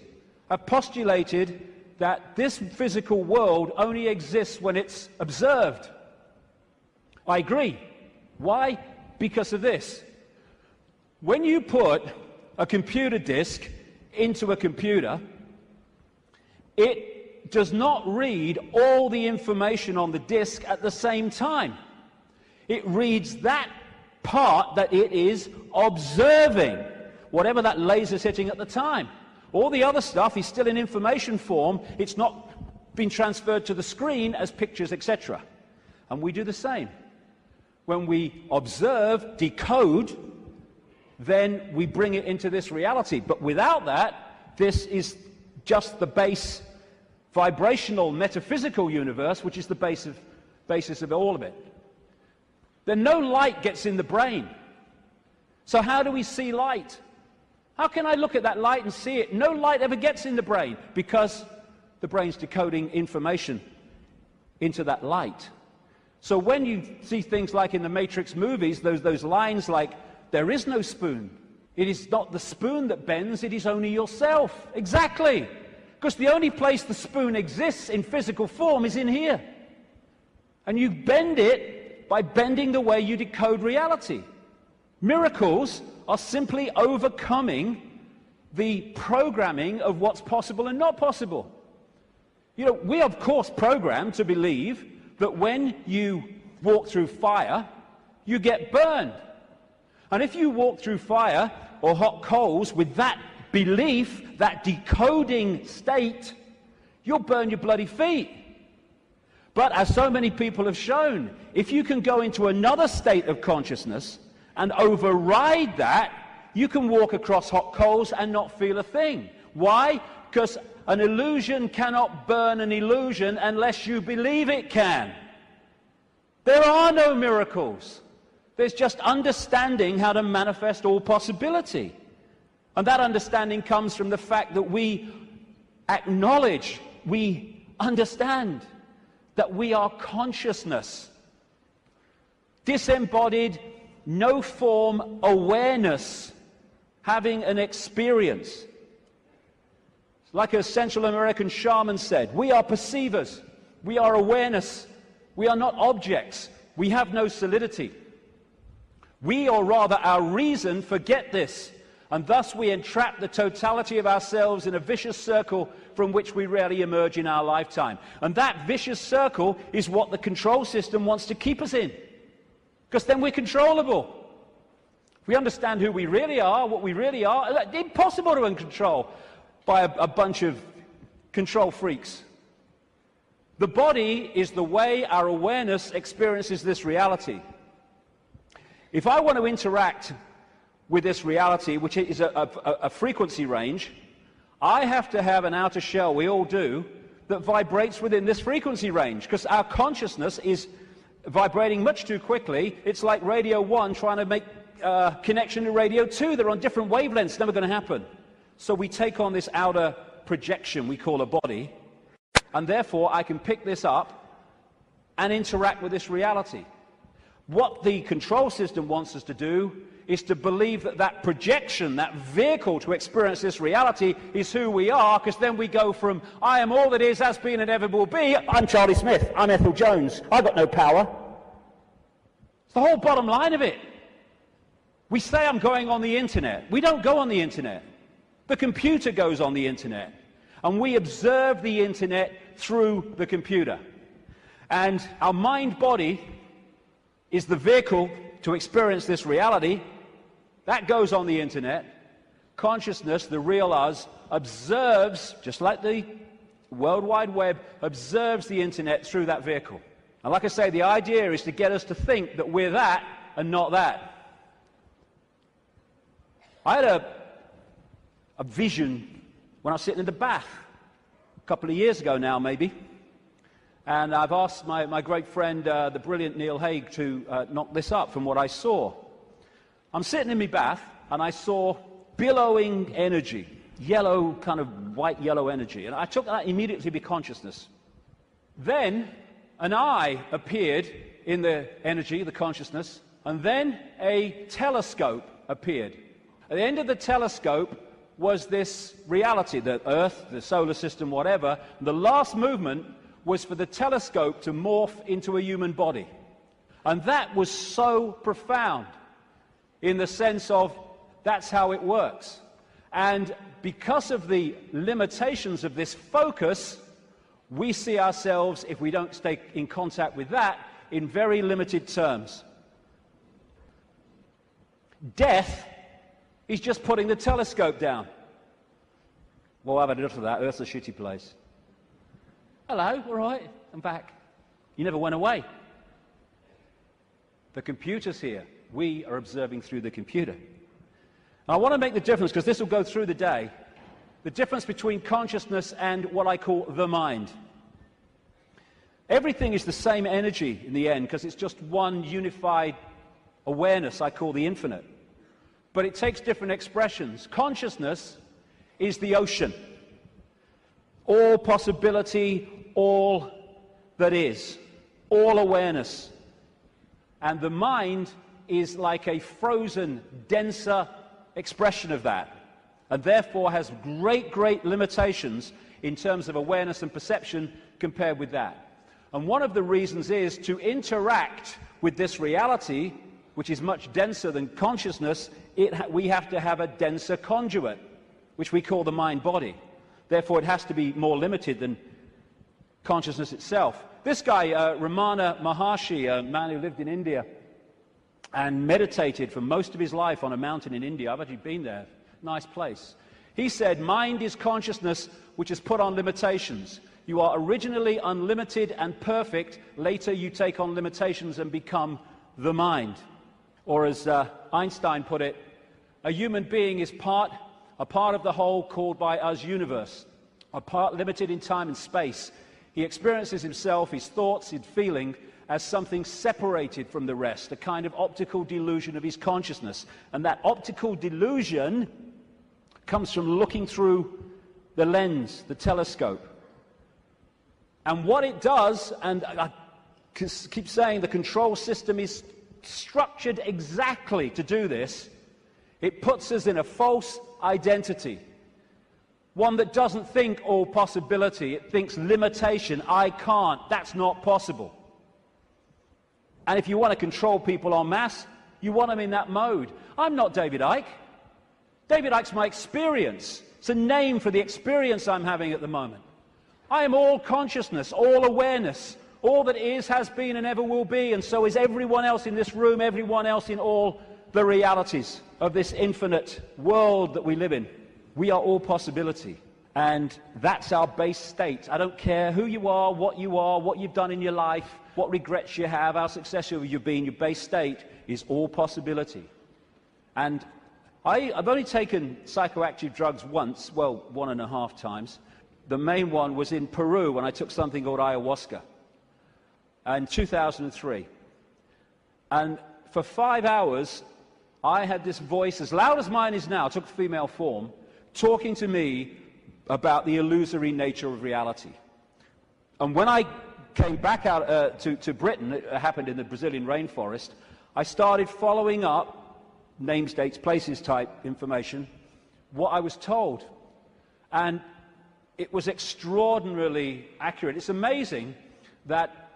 have postulated that this physical world only exists when it's observed. I agree. Why? Because of this. When you put a computer disk into a computer, it does not read all the information on the disk at the same time. It reads that part that it is observing, whatever that laser's hitting at the time. All the other stuff is still in information form. It's not been transferred to the screen as pictures, etc. And we do the same. When we observe, decode, then we bring it into this reality. But without that, this is just the base vibrational metaphysical universe, which is the basis of all of it. Then no light gets in the brain. So how do we see light? How can I look at that light and see it? No light ever gets in the brain because the brain's decoding information into that light. So when you see things like in the Matrix movies, those lines like, there is no spoon. It is not the spoon that bends, it is only yourself. Exactly. Because the only place the spoon exists in physical form is in here. And you bend it by bending the way you decode reality. Miracles are simply overcoming the programming of what's possible and not possible. You know, we are of course programmed to believe that when you walk through fire, you get burned. And if you walk through fire or hot coals with that belief, that decoding state, you'll burn your bloody feet. But as so many people have shown, if you can go into another state of consciousness and override that, you can walk across hot coals and not feel a thing. Why? Because an illusion cannot burn an illusion unless you believe it can. There are no miracles. There's just understanding how to manifest all possibility. And that understanding comes from the fact that we acknowledge, we understand that we are consciousness. Disembodied, no form awareness, having an experience. Like a Central American shaman said, we are perceivers, we are awareness, we are not objects, we have no solidity. We, or rather our reason, forget this, and thus we entrap the totality of ourselves in a vicious circle from which we rarely emerge in our lifetime. And that vicious circle is what the control system wants to keep us in, because then we're controllable. If we understand who we really are, what we really are, it's impossible to control by a bunch of control freaks. The body is the way our awareness experiences this reality. If I want to interact with this reality, which is a frequency range, I have to have an outer shell, we all do, that vibrates within this frequency range, because our consciousness is vibrating much too quickly. It's like Radio 1 trying to make connection to Radio 2. They're on different wavelengths, never going to happen. So we take on this outer projection we call a body, and therefore I can pick this up and interact with this reality. What the control system wants us to do is to believe that that projection, that vehicle to experience this reality, is who we are, because then we go from, I am all that is, has been, and ever will be, I'm Charlie Smith, I'm Ethel Jones, I've got no power. the whole bottom line of it. We say I'm going on the internet. We don't go on the internet. The computer goes on the internet. And we observe the internet through the computer. And our mind-body is the vehicle to experience this reality. That goes on the internet. Consciousness, the real us, observes, just like the World Wide Web, observes the internet through that vehicle. And like I say, the idea is to get us to think that we're that and not that. I had a vision when I was sitting in the bath a couple of years ago now, maybe. And I've asked my great friend, the brilliant Neil Haig, to knock this up from what I saw. I'm sitting in my bath, and I saw billowing energy, yellow, kind of white-yellow energy. And I took that immediately to be consciousness. Then an eye appeared in the energy, the consciousness, and then a telescope appeared. At the end of the telescope was this reality, the Earth, the solar system, whatever. The last movement was for the telescope to morph into a human body. And that was so profound in the sense of that's how it works. And because of the limitations of this focus, we see ourselves, if we don't stay in contact with that, in very limited terms. Death is just putting the telescope down. Well, I've had enough of that. Earth's a shitty place. Hello, all right, I'm back. You never went away. The computer's here. We are observing through the computer. And I want to make the difference, because this will go through the day, the difference between consciousness and what I call the mind. Everything is the same energy in the end, because it's just one unified awareness I call the infinite. But it takes different expressions. Consciousness is the ocean. All possibility, all that is, all awareness. And the mind is like a frozen, denser expression of that, and therefore has great, great limitations in terms of awareness and perception compared with that. And one of the reasons is to interact with this reality, which is much denser than consciousness, we have to have a denser conduit, which we call the mind-body. Therefore, it has to be more limited than consciousness itself. This guy, Ramana Maharshi, a man who lived in India and meditated for most of his life on a mountain in India. I've actually been there. Nice place. He said, mind is consciousness which is put on limitations. You are originally unlimited and perfect. Later you take on limitations and become the mind. Or as Einstein put it, a human being is a part of the whole called by us universe, a part limited in time and space. He experiences himself, his thoughts, his feeling, as something separated from the rest, a kind of optical delusion of his consciousness. And that optical delusion comes from looking through the lens, the telescope. And what it does, and I keep saying the control system is structured exactly to do this, it puts us in a false identity. One that doesn't think all possibility, it thinks limitation, I can't, that's not possible. And if you want to control people en masse, you want them in that mode. I'm not David Icke. David Icke's my experience. It's a name for the experience I'm having at the moment. I am all consciousness, all awareness. All that is, has been, and ever will be, and so is everyone else in this room, everyone else in all the realities of this infinite world that we live in. We are all possibility, and that's our base state. I don't care who you are, what you've done in your life, what regrets you have, how successful you've been, your base state is all possibility. And I've only taken psychoactive drugs once, well, 1.5 times. The main one was in Peru when I took something called ayahuasca in 2003. And for 5 hours, I had this voice, as loud as mine is now, took female form, talking to me about the illusory nature of reality. And when I came back out to Britain, it happened in the Brazilian rainforest, I started following up names, dates, places type information, what I was told. And it was extraordinarily accurate. It's amazing that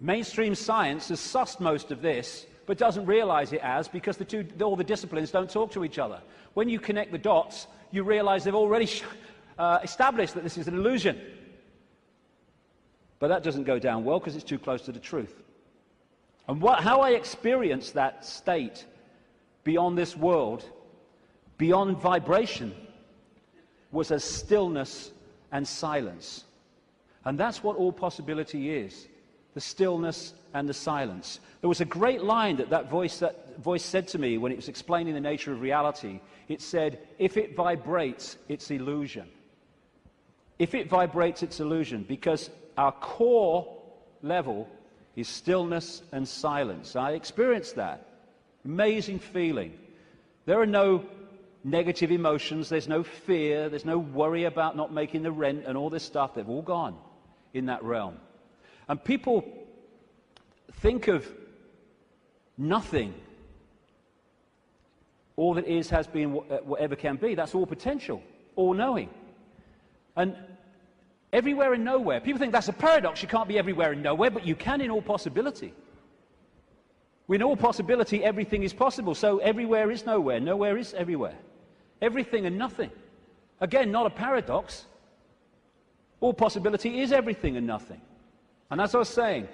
mainstream science has sussed most of this but doesn't realize it as, because all the disciplines don't talk to each other. When you connect the dots, you realize they've already established that this is an illusion. But that doesn't go down well because it's too close to the truth. And how I experienced that state beyond this world, beyond vibration, was as stillness and silence. And that's what all possibility is, the stillness and the silence. There was a great line that voice said to me when it was explaining the nature of reality. It said, if it vibrates, it's illusion. If it vibrates, it's illusion, because our core level is stillness and silence. I experienced that. Amazing feeling. There are no negative emotions, there's no fear, there's no worry about not making the rent and all this stuff. They've all gone in that realm. And people think of nothing. All that is, has been, whatever can be. That's all potential, all knowing. And everywhere and nowhere. People think that's a paradox. You can't be everywhere and nowhere, but you can in all possibility. In all possibility, everything is possible. So everywhere is nowhere. Nowhere is everywhere. Everything and nothing. Again, not a paradox. All possibility is everything and nothing. And as I was saying,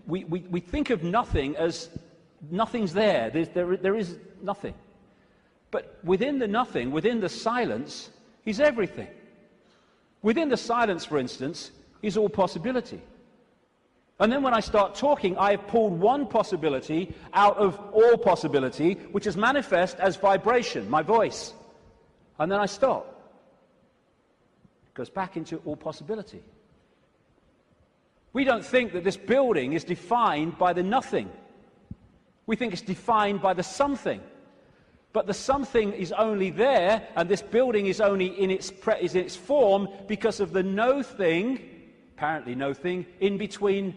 we think of nothing as nothing's there. There is nothing. But within the nothing, within the silence, is everything. Within the silence, for instance, is all possibility. And then when I start talking, I have pulled one possibility out of all possibility, which is manifest as vibration, my voice. And then I stop. It goes back into all possibility. We don't think that this building is defined by the nothing. We think it's defined by the something. But the something is only there, and this building is only in its form because of the no thing, apparently no thing, in between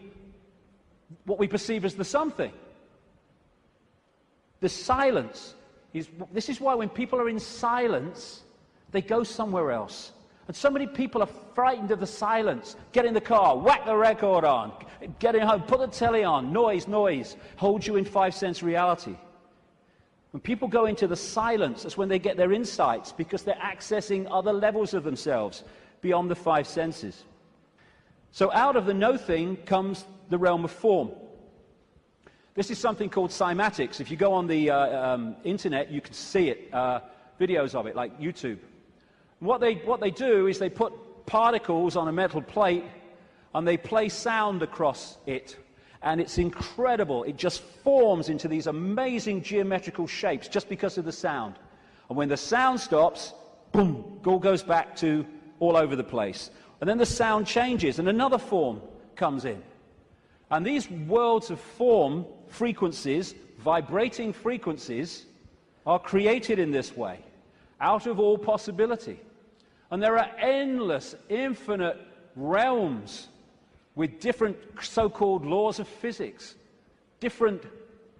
what we perceive as the something. The silence this is why when people are in silence, they go somewhere else. And so many people are frightened of the silence. Get in the car, whack the record on, get in home, put the telly on, noise, hold you in 5 sense reality. When people go into the silence, that's when they get their insights, because they're accessing other levels of themselves beyond the 5 senses. So out of the no thing comes the realm of form. This is something called cymatics. If you go on the internet, you can see it, videos of it, like YouTube. What they do is they put particles on a metal plate and they play sound across it. And it's incredible. It just forms into these amazing geometrical shapes just because of the sound. And when the sound stops, boom, it all goes back to all over the place. And then the sound changes and another form comes in. And these worlds of form, frequencies, vibrating frequencies, are created in this way, out of all possibility. And there are endless, infinite realms with different so-called laws of physics, different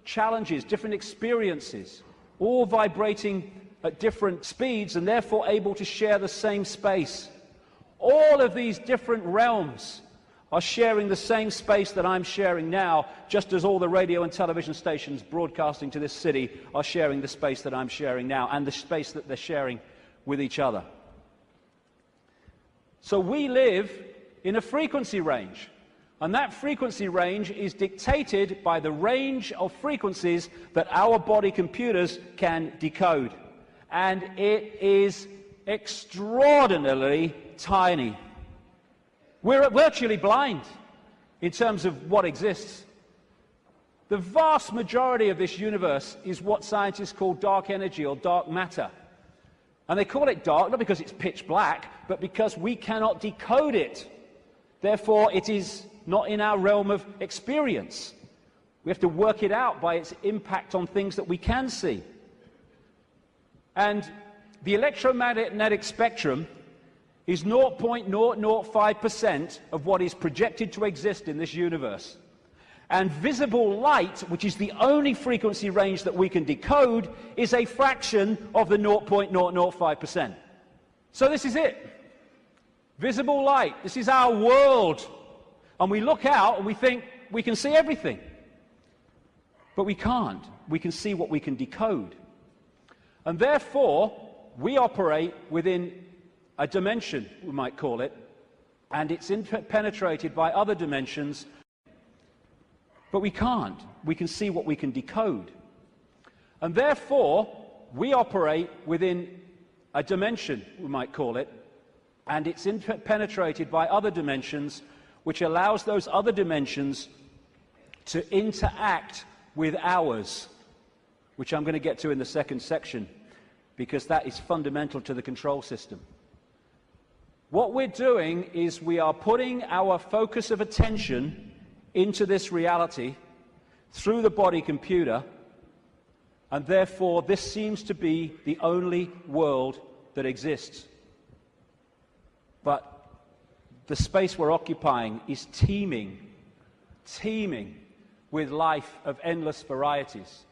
challenges, different experiences, all vibrating at different speeds and therefore able to share the same space. All of these different realms are sharing the same space that I'm sharing now, just as all the radio and television stations broadcasting to this city are sharing the space that I'm sharing now and the space that they're sharing with each other. So we live in a frequency range, and that frequency range is dictated by the range of frequencies that our body computers can decode. And it is extraordinarily tiny. We're virtually blind in terms of what exists. The vast majority of this universe is what scientists call dark energy or dark matter. And they call it dark not because it's pitch black, but because we cannot decode it. Therefore, it is not in our realm of experience. We have to work it out by its impact on things that we can see. And the electromagnetic spectrum is 0.005% of what is projected to exist in this universe. And visible light, which is the only frequency range that we can decode, is a fraction of the 0.005%. So this is it. Visible light. This is our world. And we look out and we think we can see everything. but we can't. We can see what we can decode. And therefore, we operate within a dimension, we might call it, and it's penetrated by other dimensions, but we can't. We can see what we can decode. And therefore, we operate within a dimension, we might call it, and it's penetrated by other dimensions, which allows those other dimensions to interact with ours, which I'm going to get to in the second section, because that is fundamental to the control system. What we're doing is we are putting our focus of attention into this reality through the body computer, and therefore this seems to be the only world that exists. But the space we're occupying is teeming with life of endless varieties.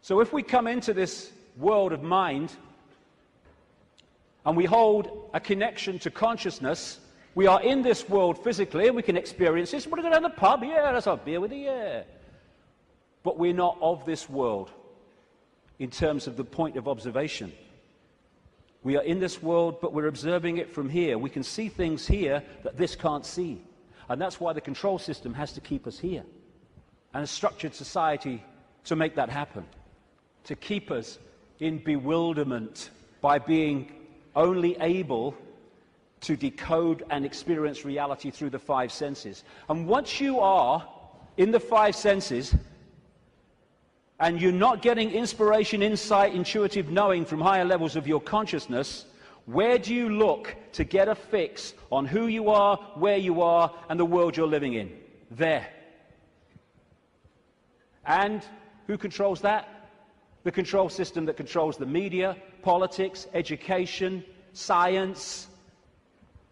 So if we come into this world of mind and we hold a connection to consciousness, we are in this world physically and we can experience this. We're going to go to the pub, yeah, let's have a beer with you, yeah. But we're not of this world in terms of the point of observation. We are in this world, but we're observing it from here. We can see things here that this can't see. And that's why the control system has to keep us here. And a structured society to make that happen. To keep us in bewilderment by being only able to decode and experience reality through the five senses. And once you are in the five senses, and you're not getting inspiration, insight, intuitive knowing from higher levels of your consciousness, where do you look to get a fix on who you are, where you are, and the world you're living in? There. And who controls that? The control system that controls the media, politics, education, science.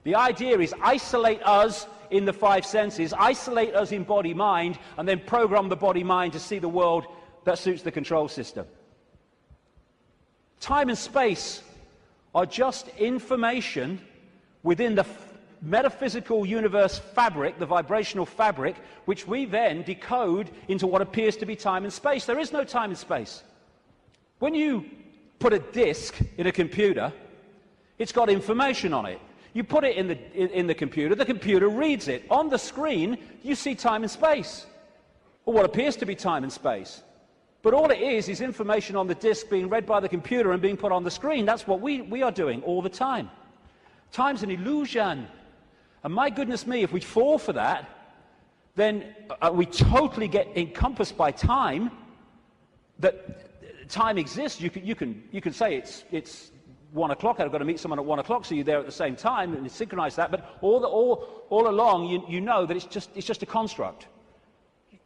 The idea is isolate us in the five senses, isolate us in body-mind, and then program the body-mind to see the world that suits the control system. Time and space are just information within the metaphysical universe fabric, the vibrational fabric, which we then decode into what appears to be time and space. There is no time and space. When you put a disk in a computer, it's got information on it. You put it in the computer reads it. On the screen, you see time and space, or what appears to be time and space. But all it is information on the disk being read by the computer and being put on the screen. That's what we are doing all the time. Time's an illusion. And my goodness me, if we fall for that, then we totally get encompassed by time, that time exists. You can say it's 1 o'clock, I've got to meet someone at 1 o'clock, so you're there at the same time, and synchronize that, but all along you know that it's just a construct.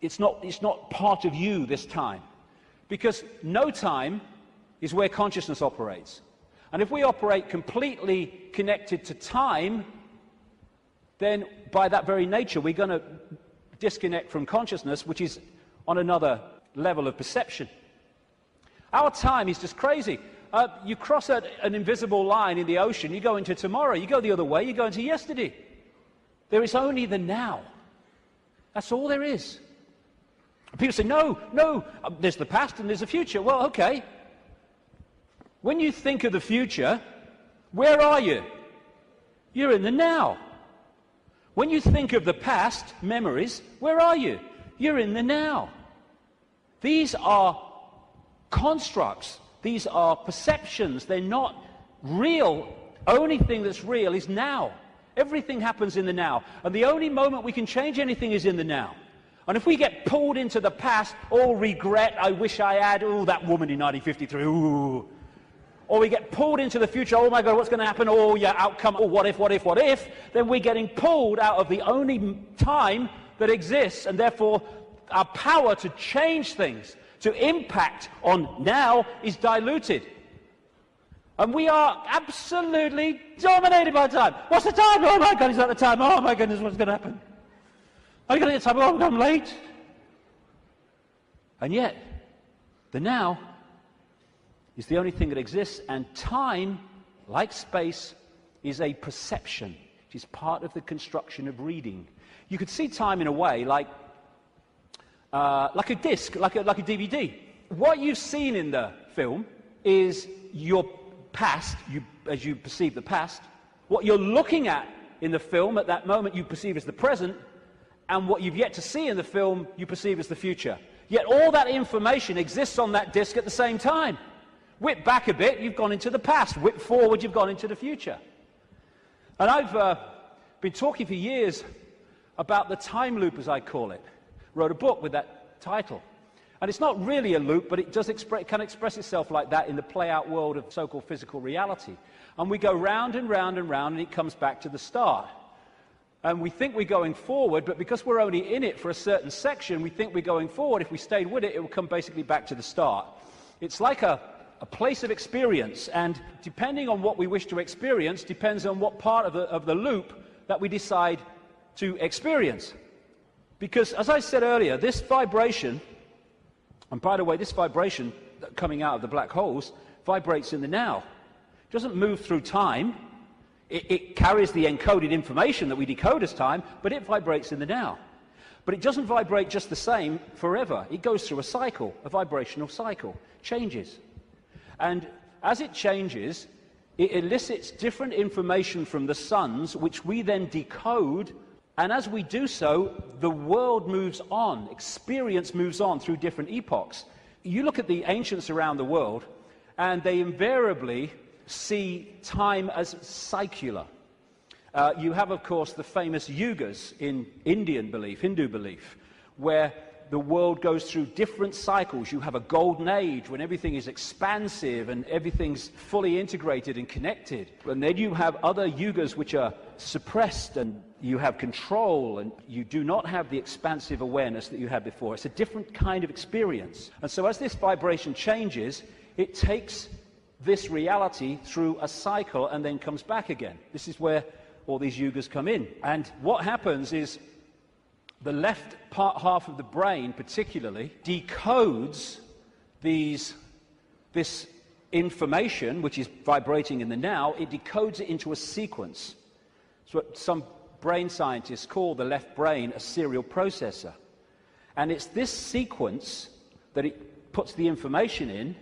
It's not part of you this time. Because no time is where consciousness operates. And if we operate completely connected to time, then by that very nature we're going to disconnect from consciousness, which is on another level of perception. Our time is just crazy. You cross an invisible line in the ocean, you go into tomorrow, you go the other way, you go into yesterday. There is only the now. That's all there is. People say, no, there's the past and there's the future. Well, okay. When you think of the future, where are you? You're in the now. When you think of the past, memories, where are you? You're in the now. These are constructs. These are perceptions. They're not real. Only thing that's real is now. Everything happens in the now. And the only moment we can change anything is in the now. And if we get pulled into the past, oh, regret, I wish I had, oh, that woman in 1953, ooh. Or we get pulled into the future, oh my God, what's going to happen? Oh, yeah, outcome, oh, what if? Then we're getting pulled out of the only time that exists, and therefore our power to change things, to impact on now, is diluted. And we are absolutely dominated by time. What's the time? Oh my God, is that the time? Oh my goodness, what's going to happen? Are you going to get time? Oh, I'm late. And yet, the now is the only thing that exists, and time, like space, is a perception. It is part of the construction of reading. You could see time in a way like like a disc, like a DVD. What you've seen in the film is your past, as you perceive the past. What you're looking at in the film at that moment you perceive as the present, and what you've yet to see in the film you perceive as the future. Yet all that information exists on that disc at the same time. Whip back a bit, you've gone into the past. Whip forward, you've gone into the future. And I've been talking for years about the time loop, as I call it. Wrote a book with that title. And it's not really a loop, but it can express itself like that in the play-out world of so-called physical reality. And we go round and round and round, and it comes back to the start. And we think we're going forward, but because we're only in it for a certain section, we think we're going forward. If we stayed with it, it will come basically back to the start. It's like a place of experience, and depending on what we wish to experience, depends on what part of the loop that we decide to experience. Because, as I said earlier, this vibration, and by the way, this vibration coming out of the black holes vibrates in the now. It doesn't move through time. It carries the encoded information that we decode as time, but it vibrates in the now. But it doesn't vibrate just the same forever. It goes through a cycle, a vibrational cycle, changes. And as it changes, it elicits different information from the suns, which we then decode. And as we do so, the world moves on, experience moves on through different epochs. You look at the ancients around the world, and they invariably see time as secular. You have, of course, the famous yugas in Indian belief, Hindu belief, where the world goes through different cycles. You have a golden age when everything is expansive and everything's fully integrated and connected. And then you have other yugas which are suppressed, and you have control, and you do not have the expansive awareness that you had before. It's a different kind of experience. And so as this vibration changes, it takes this reality through a cycle and then comes back again. This is where all these yugas come in. And what happens is the left half of the brain particularly decodes this information, which is vibrating in the now. It decodes it into a sequence. It's what some brain scientists call the left brain a serial processor. And it's this sequence that it puts the information in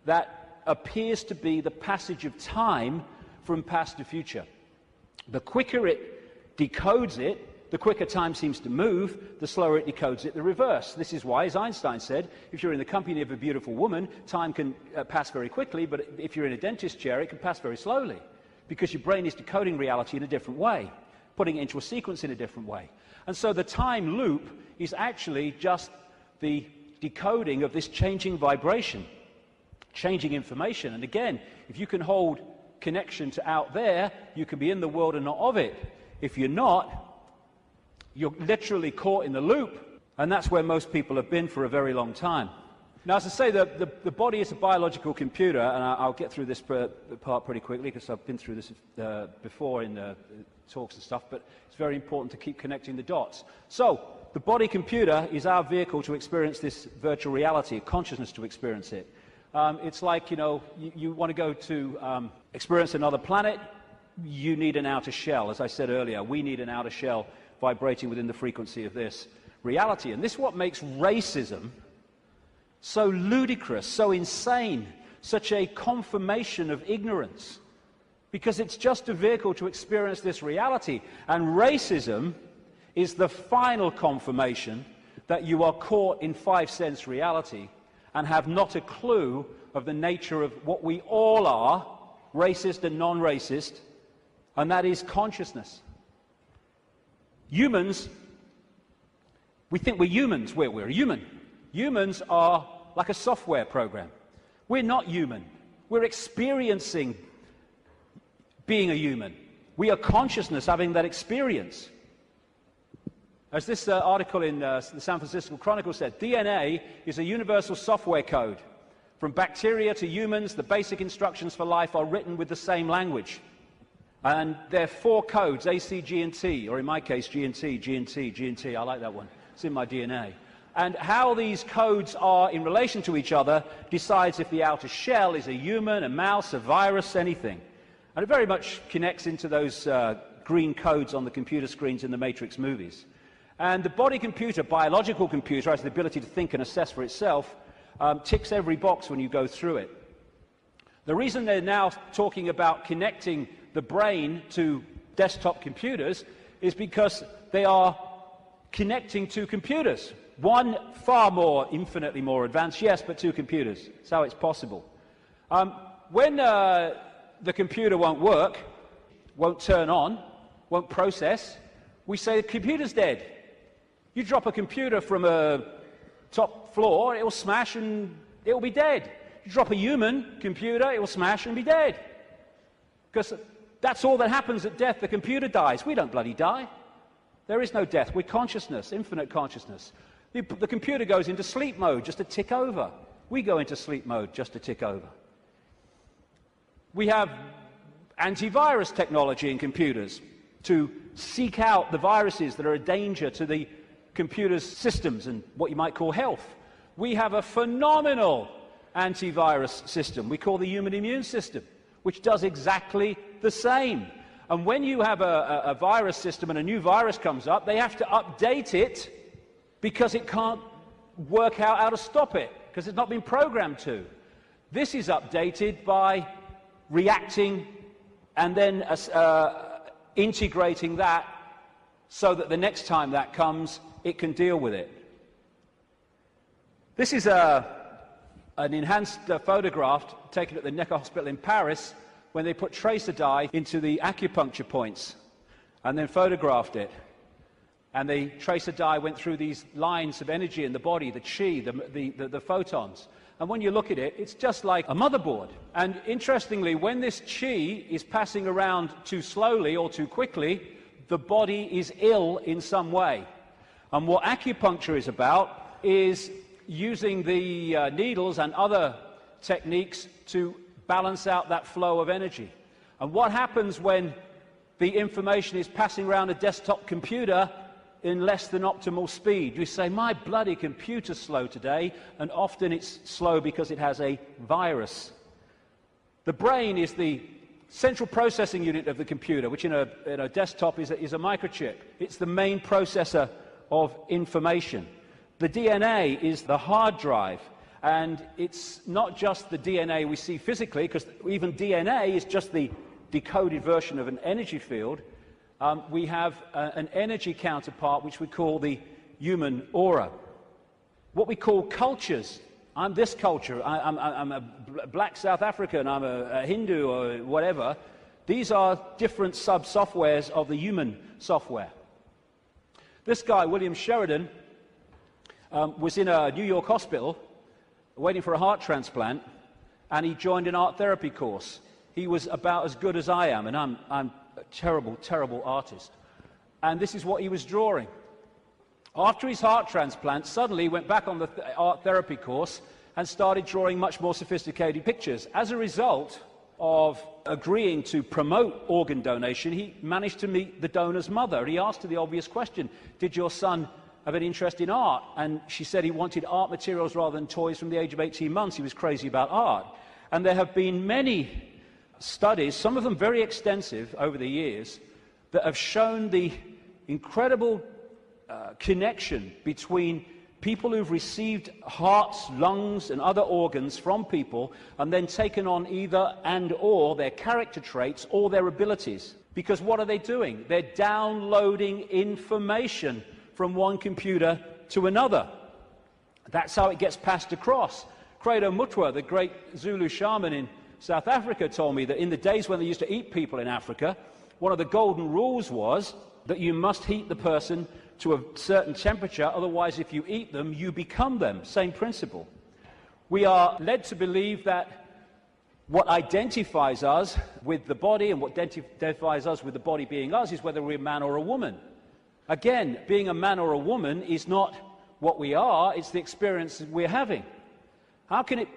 that appears to be the passage of time from past to future. The quicker it decodes it, the quicker time seems to move, the slower it decodes it, the reverse. This is why, as Einstein said, if you're in the company of a beautiful woman, time can pass very quickly, but if you're in a dentist chair, it can pass very slowly, because your brain is decoding reality in a different way, putting it into a sequence in a different way. And so the time loop is actually just the decoding of this changing vibration, changing information. And again, if you can hold connection to out there, you can be in the world and not of it. If you're not, you're literally caught in the loop, and that's where most people have been for a very long time. Now, as I say, the body is a biological computer, and I'll get through this part pretty quickly because I've been through this before in talks and stuff, but it's very important to keep connecting the dots. So, the body computer is our vehicle to experience this virtual reality, consciousness to experience it. It's like, you want to go to experience another planet, you need an outer shell. As I said earlier, we need an outer shell vibrating within the frequency of this reality. And this is what makes racism so ludicrous, so insane, such a confirmation of ignorance. Because it's just a vehicle to experience this reality. And racism is the final confirmation that you are caught in five-sense reality and have not a clue of the nature of what we all are, racist and non-racist, and that is consciousness. Humans, we think we're humans. We're human. Humans are like a software program. We're not human. We're experiencing being a human. We are consciousness having that experience. As this article in the San Francisco Chronicle said, DNA is a universal software code. From bacteria to humans, the basic instructions for life are written with the same language. And there are four codes, A, C, G, and T, or in my case, G and T, G and T, G and T. I like that one. It's in my DNA. And how these codes are in relation to each other decides if the outer shell is a human, a mouse, a virus, anything. And it very much connects into those green codes on the computer screens in the Matrix movies. And the body computer, biological computer, has the ability to think and assess for itself, ticks every box when you go through it. The reason they're now talking about connecting the brain to desktop computers is because they are connecting two computers. One far more, infinitely more advanced, yes, but two computers. That's how it's possible. When the computer won't work, won't turn on, won't process, we say the computer's dead. You drop a computer from a top floor, it will smash and it will be dead. You drop a human computer, it will smash and be dead. Because that's all that happens at death. The computer dies. We don't bloody die. There is no death. We're consciousness, infinite consciousness. The computer goes into sleep mode just to tick over. We go into sleep mode just to tick over. We have antivirus technology in computers to seek out the viruses that are a danger to the computer's systems and what you might call health. We have a phenomenal antivirus system we call the human immune system, which does exactly the same. And when you have a virus system and a new virus comes up, they have to update it because it can't work out how to stop it, because it's not been programmed to. This is updated by reacting and then integrating that so that the next time that comes, it can deal with it. This is an enhanced photograph taken at the Necker Hospital in Paris when they put tracer dye into the acupuncture points and then photographed it. And the tracer dye went through these lines of energy in the body, the chi, the photons. And when you look at it, it's just like a motherboard. And interestingly, when this chi is passing around too slowly or too quickly, the body is ill in some way. And what acupuncture is about is using the needles and other techniques to balance out that flow of energy. And what happens when the information is passing around a desktop computer in less than optimal speed? You say, my bloody computer's slow today, and often it's slow because it has a virus. The brain is the central processing unit of the computer, which in a desktop is a microchip. It's the main processor of information. The DNA is the hard drive, and it's not just the DNA we see physically, because even DNA is just the decoded version of an energy field. We have an energy counterpart, which we call the human aura. What we call cultures. I'm this culture, I'm a black South African, I'm a Hindu or whatever. These are different sub-softwares of the human software. This guy, William Sheridan, was in a New York hospital waiting for a heart transplant, and he joined an art therapy course. He was about as good as I am, and I'm a terrible, terrible artist. And this is what he was drawing. After his heart transplant, suddenly he went back on the art therapy course and started drawing much more sophisticated pictures. As a result of agreeing to promote organ donation, he managed to meet the donor's mother. He asked her the obvious question, did your son have an interest in art? And she said he wanted art materials rather than toys from the age of 18 months. He was crazy about art. And there have been many studies, some of them very extensive over the years, that have shown the incredible connection between people who've received hearts, lungs, and other organs from people and then taken on either and or their character traits or their abilities. Because what are they doing? They're downloading information from one computer to another. That's how it gets passed across. Credo Mutwa, the great Zulu shaman in South Africa, told me that in the days when they used to eat people in Africa, one of the golden rules was that you must heat the person to a certain temperature, otherwise if you eat them, you become them. Same principle. We are led to believe that what identifies us with the body and what identifies us with the body being us is whether we're a man or a woman. Again, being a man or a woman is not what we are, it's the experience we're having. How can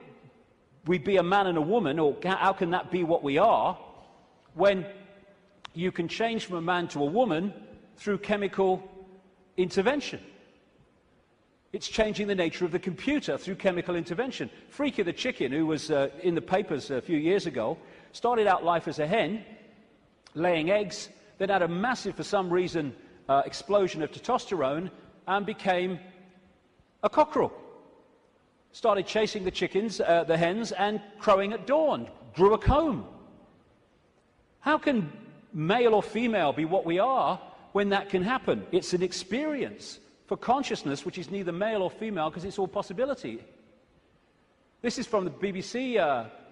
we be a man and a woman, or how can that be what we are, when you can change from a man to a woman through chemical intervention? It's changing the nature of the computer through chemical intervention. Freaky the chicken, who was in the papers a few years ago, started out life as a hen, laying eggs, then had a massive, for some reason, explosion of testosterone and became a cockerel. Started chasing the chickens, the hens, and crowing at dawn. Grew a comb. How can male or female be what we are when that can happen? It's an experience for consciousness which is neither male or female because it's all possibility. This is from the BBC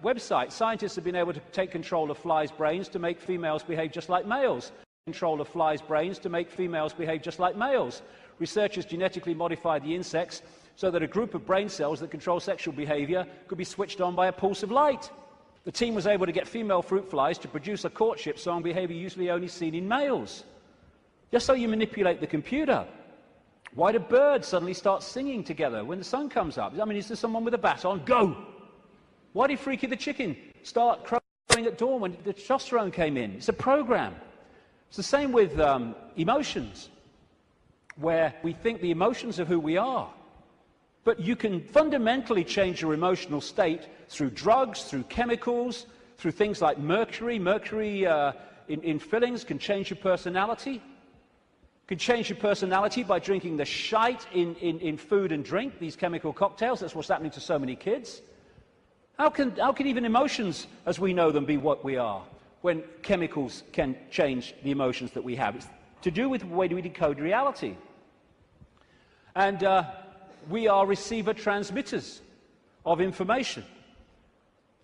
website. Scientists have been able to take control of flies' brains to make females behave just like males. Control of flies' brains to make females behave just like males. Researchers genetically modified the insects so that a group of brain cells that control sexual behavior could be switched on by a pulse of light. The team was able to get female fruit flies to produce a courtship song behavior usually only seen in males. Just so you manipulate the computer. Why do birds suddenly start singing together when the sun comes up? I mean, is there someone with a bat on? Go! Why did Freaky the chicken start crowing at dawn when the testosterone came in? It's a program. It's the same with emotions, where we think the emotions of who we are. But you can fundamentally change your emotional state through drugs, through chemicals, through things like mercury. Mercury in fillings can change your personality. Can change your personality by drinking the shite in food and drink, these chemical cocktails. That's what's happening to so many kids. How can even emotions, as we know them, be what we are, when chemicals can change the emotions that we have? It's to do with the way we decode reality. And we are receiver-transmitters of information.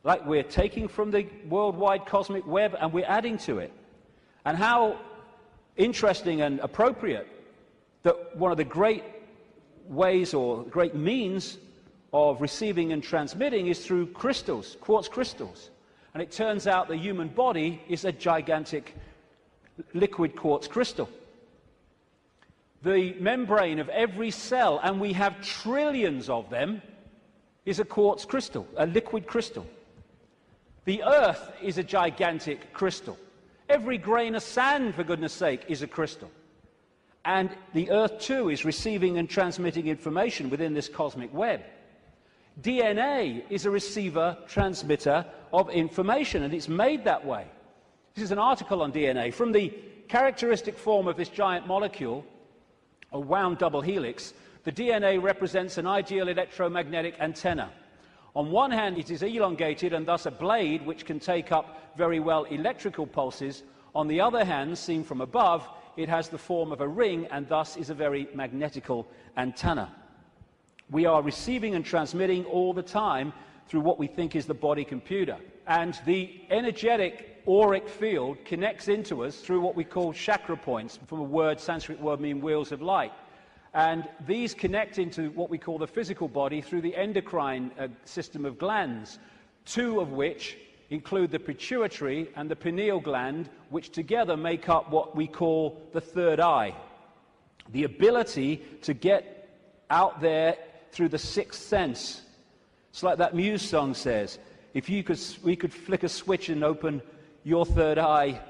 Like we're taking from the worldwide cosmic web and we're adding to it. And how interesting and appropriate that one of the great ways or great means of receiving and transmitting is through crystals, quartz crystals. And it turns out the human body is a gigantic liquid quartz crystal. The membrane of every cell, and we have trillions of them, is a quartz crystal, a liquid crystal. The Earth is a gigantic crystal. Every grain of sand, for goodness sake, is a crystal. And the Earth, too, is receiving and transmitting information within this cosmic web. DNA is a receiver-transmitter of information, and it's made that way. This is an article on DNA. From the characteristic form of this giant molecule, a wound double helix, the DNA represents an ideal electromagnetic antenna. On one hand, it is elongated and thus a blade which can take up very well electrical pulses. On the other hand, seen from above, it has the form of a ring and thus is a very magnetical antenna. We are receiving and transmitting all the time through what we think is the body computer. And the energetic auric field connects into us through what we call chakra points, from a word, Sanskrit word meaning wheels of light. And these connect into what we call the physical body through the endocrine system of glands, two of which include the pituitary and the pineal gland, which together make up what we call the third eye. The ability to get out there through the sixth sense. It's like that Muse song says, if we could flick a switch and open your third eye,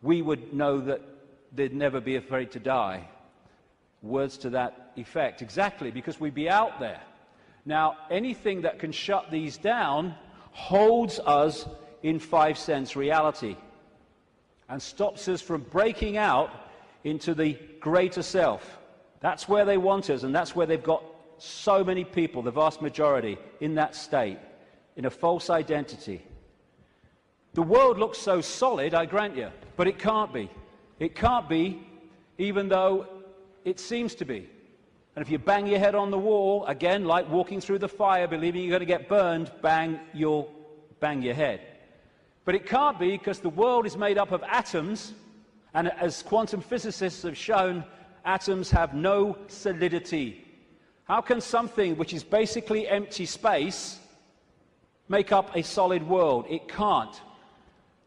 we would know that they'd never be afraid to die. Words to that effect. Exactly, because we'd be out there. Now, anything that can shut these down holds us in five-sense reality and stops us from breaking out into the greater self. That's where they want us, and that's where they've got so many people, the vast majority, in that state, in a false identity. The world looks so solid, I grant you, but it can't be. It can't be, even though it seems to be. And if you bang your head on the wall, again, like walking through the fire, believing you're going to get burned, bang, you'll bang your head. But it can't be, because the world is made up of atoms, and as quantum physicists have shown, atoms have no solidity. How can something which is basically empty space make up a solid world? It can't.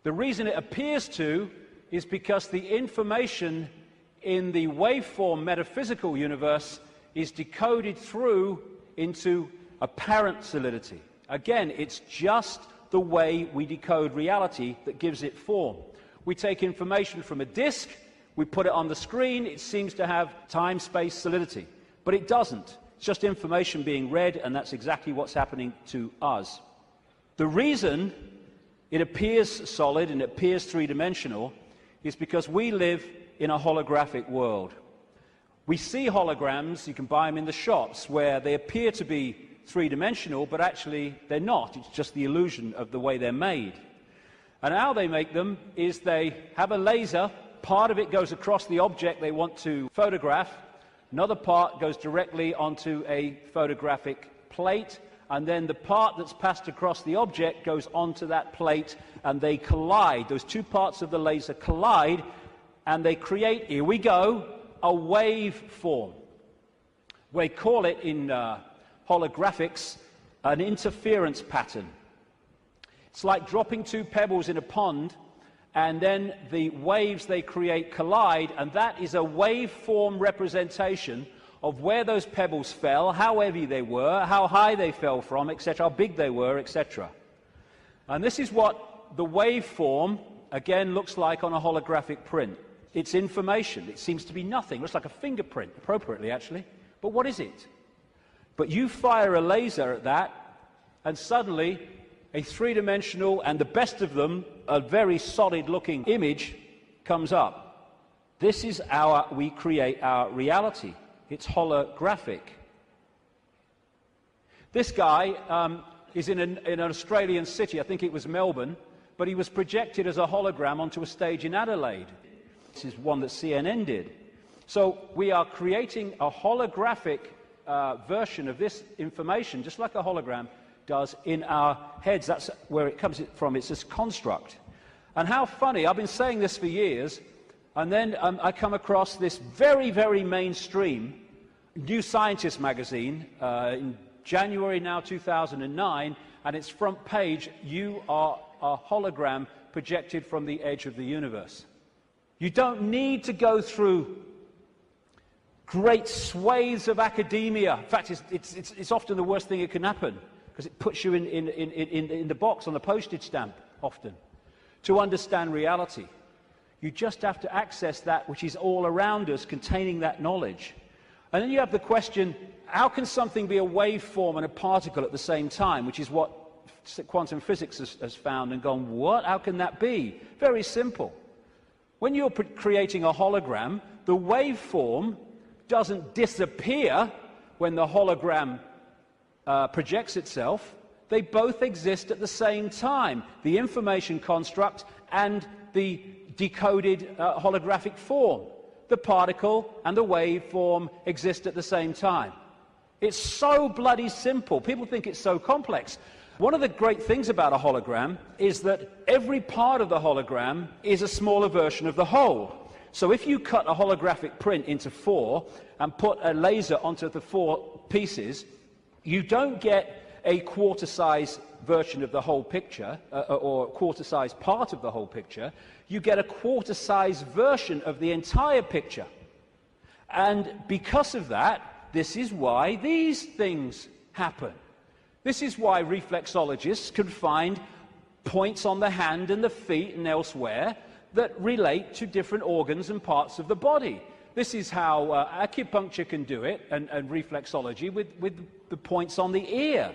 The reason it appears to is because the information in the waveform metaphysical universe is decoded through into apparent solidity. Again, it's just the way we decode reality that gives it form. We take information from a disk, we put it on the screen, it seems to have time-space solidity. But it doesn't. It's just information being read, and that's exactly what's happening to us. The reason it appears solid and it appears three-dimensional is because we live in a holographic world. We see holograms, you can buy them in the shops, where they appear to be three-dimensional, but actually they're not. It's just the illusion of the way they're made. And how they make them is they have a laser, part of it goes across the object they want to photograph, another part goes directly onto a photographic plate, and then the part that's passed across the object goes onto that plate, and they collide. Those two parts of the laser collide, and they create, here we go, a waveform. We call it in holographics an interference pattern. It's like dropping two pebbles in a pond, and then the waves they create collide, and that is a waveform representation of where those pebbles fell, how heavy they were, how high they fell from, etc., how big they were, etc. And this is what the waveform, again, looks like on a holographic print. It's information. It seems to be nothing. It looks like a fingerprint, appropriately, actually. But what is it? But you fire a laser at that, and suddenly a three-dimensional, and the best of them, a very solid-looking image comes up. This is how we create our reality. It's holographic. This guy is in an Australian city, I think it was Melbourne, but he was projected as a hologram onto a stage in Adelaide. This is one that CNN did. So we are creating a holographic version of this information, just like a hologram does, in our heads. That's where it comes from. It's this construct. And how funny, I've been saying this for years, and then I come across this very, very mainstream New Scientist magazine in January now 2009, and its front page, "You are a hologram projected from the edge of the universe." You don't need to go through great swathes of academia. In fact, it's often the worst thing that can happen, because it puts you in the box on the postage stamp, often, to understand reality. You just have to access that which is all around us, containing that knowledge. And then you have the question, how can something be a waveform and a particle at the same time, which is what quantum physics has found and gone, what? How can that be? Very simple. When you're creating a hologram, the waveform doesn't disappear when the hologram projects itself. They both exist at the same time, the information construct and the decoded holographic form. The particle and the waveform exist at the same time. It's so bloody simple. People think it's so complex. One of the great things about a hologram is that every part of the hologram is a smaller version of the whole. So if you cut a holographic print into four and put a laser onto the four pieces, you don't get a quarter-size version of the whole picture, or a quarter-size part of the whole picture. You get a quarter-size version of the entire picture. And because of that, this is why these things happen. This is why reflexologists can find points on the hand and the feet and elsewhere that relate to different organs and parts of the body. This is how acupuncture can do it, and reflexology with the points on the ear.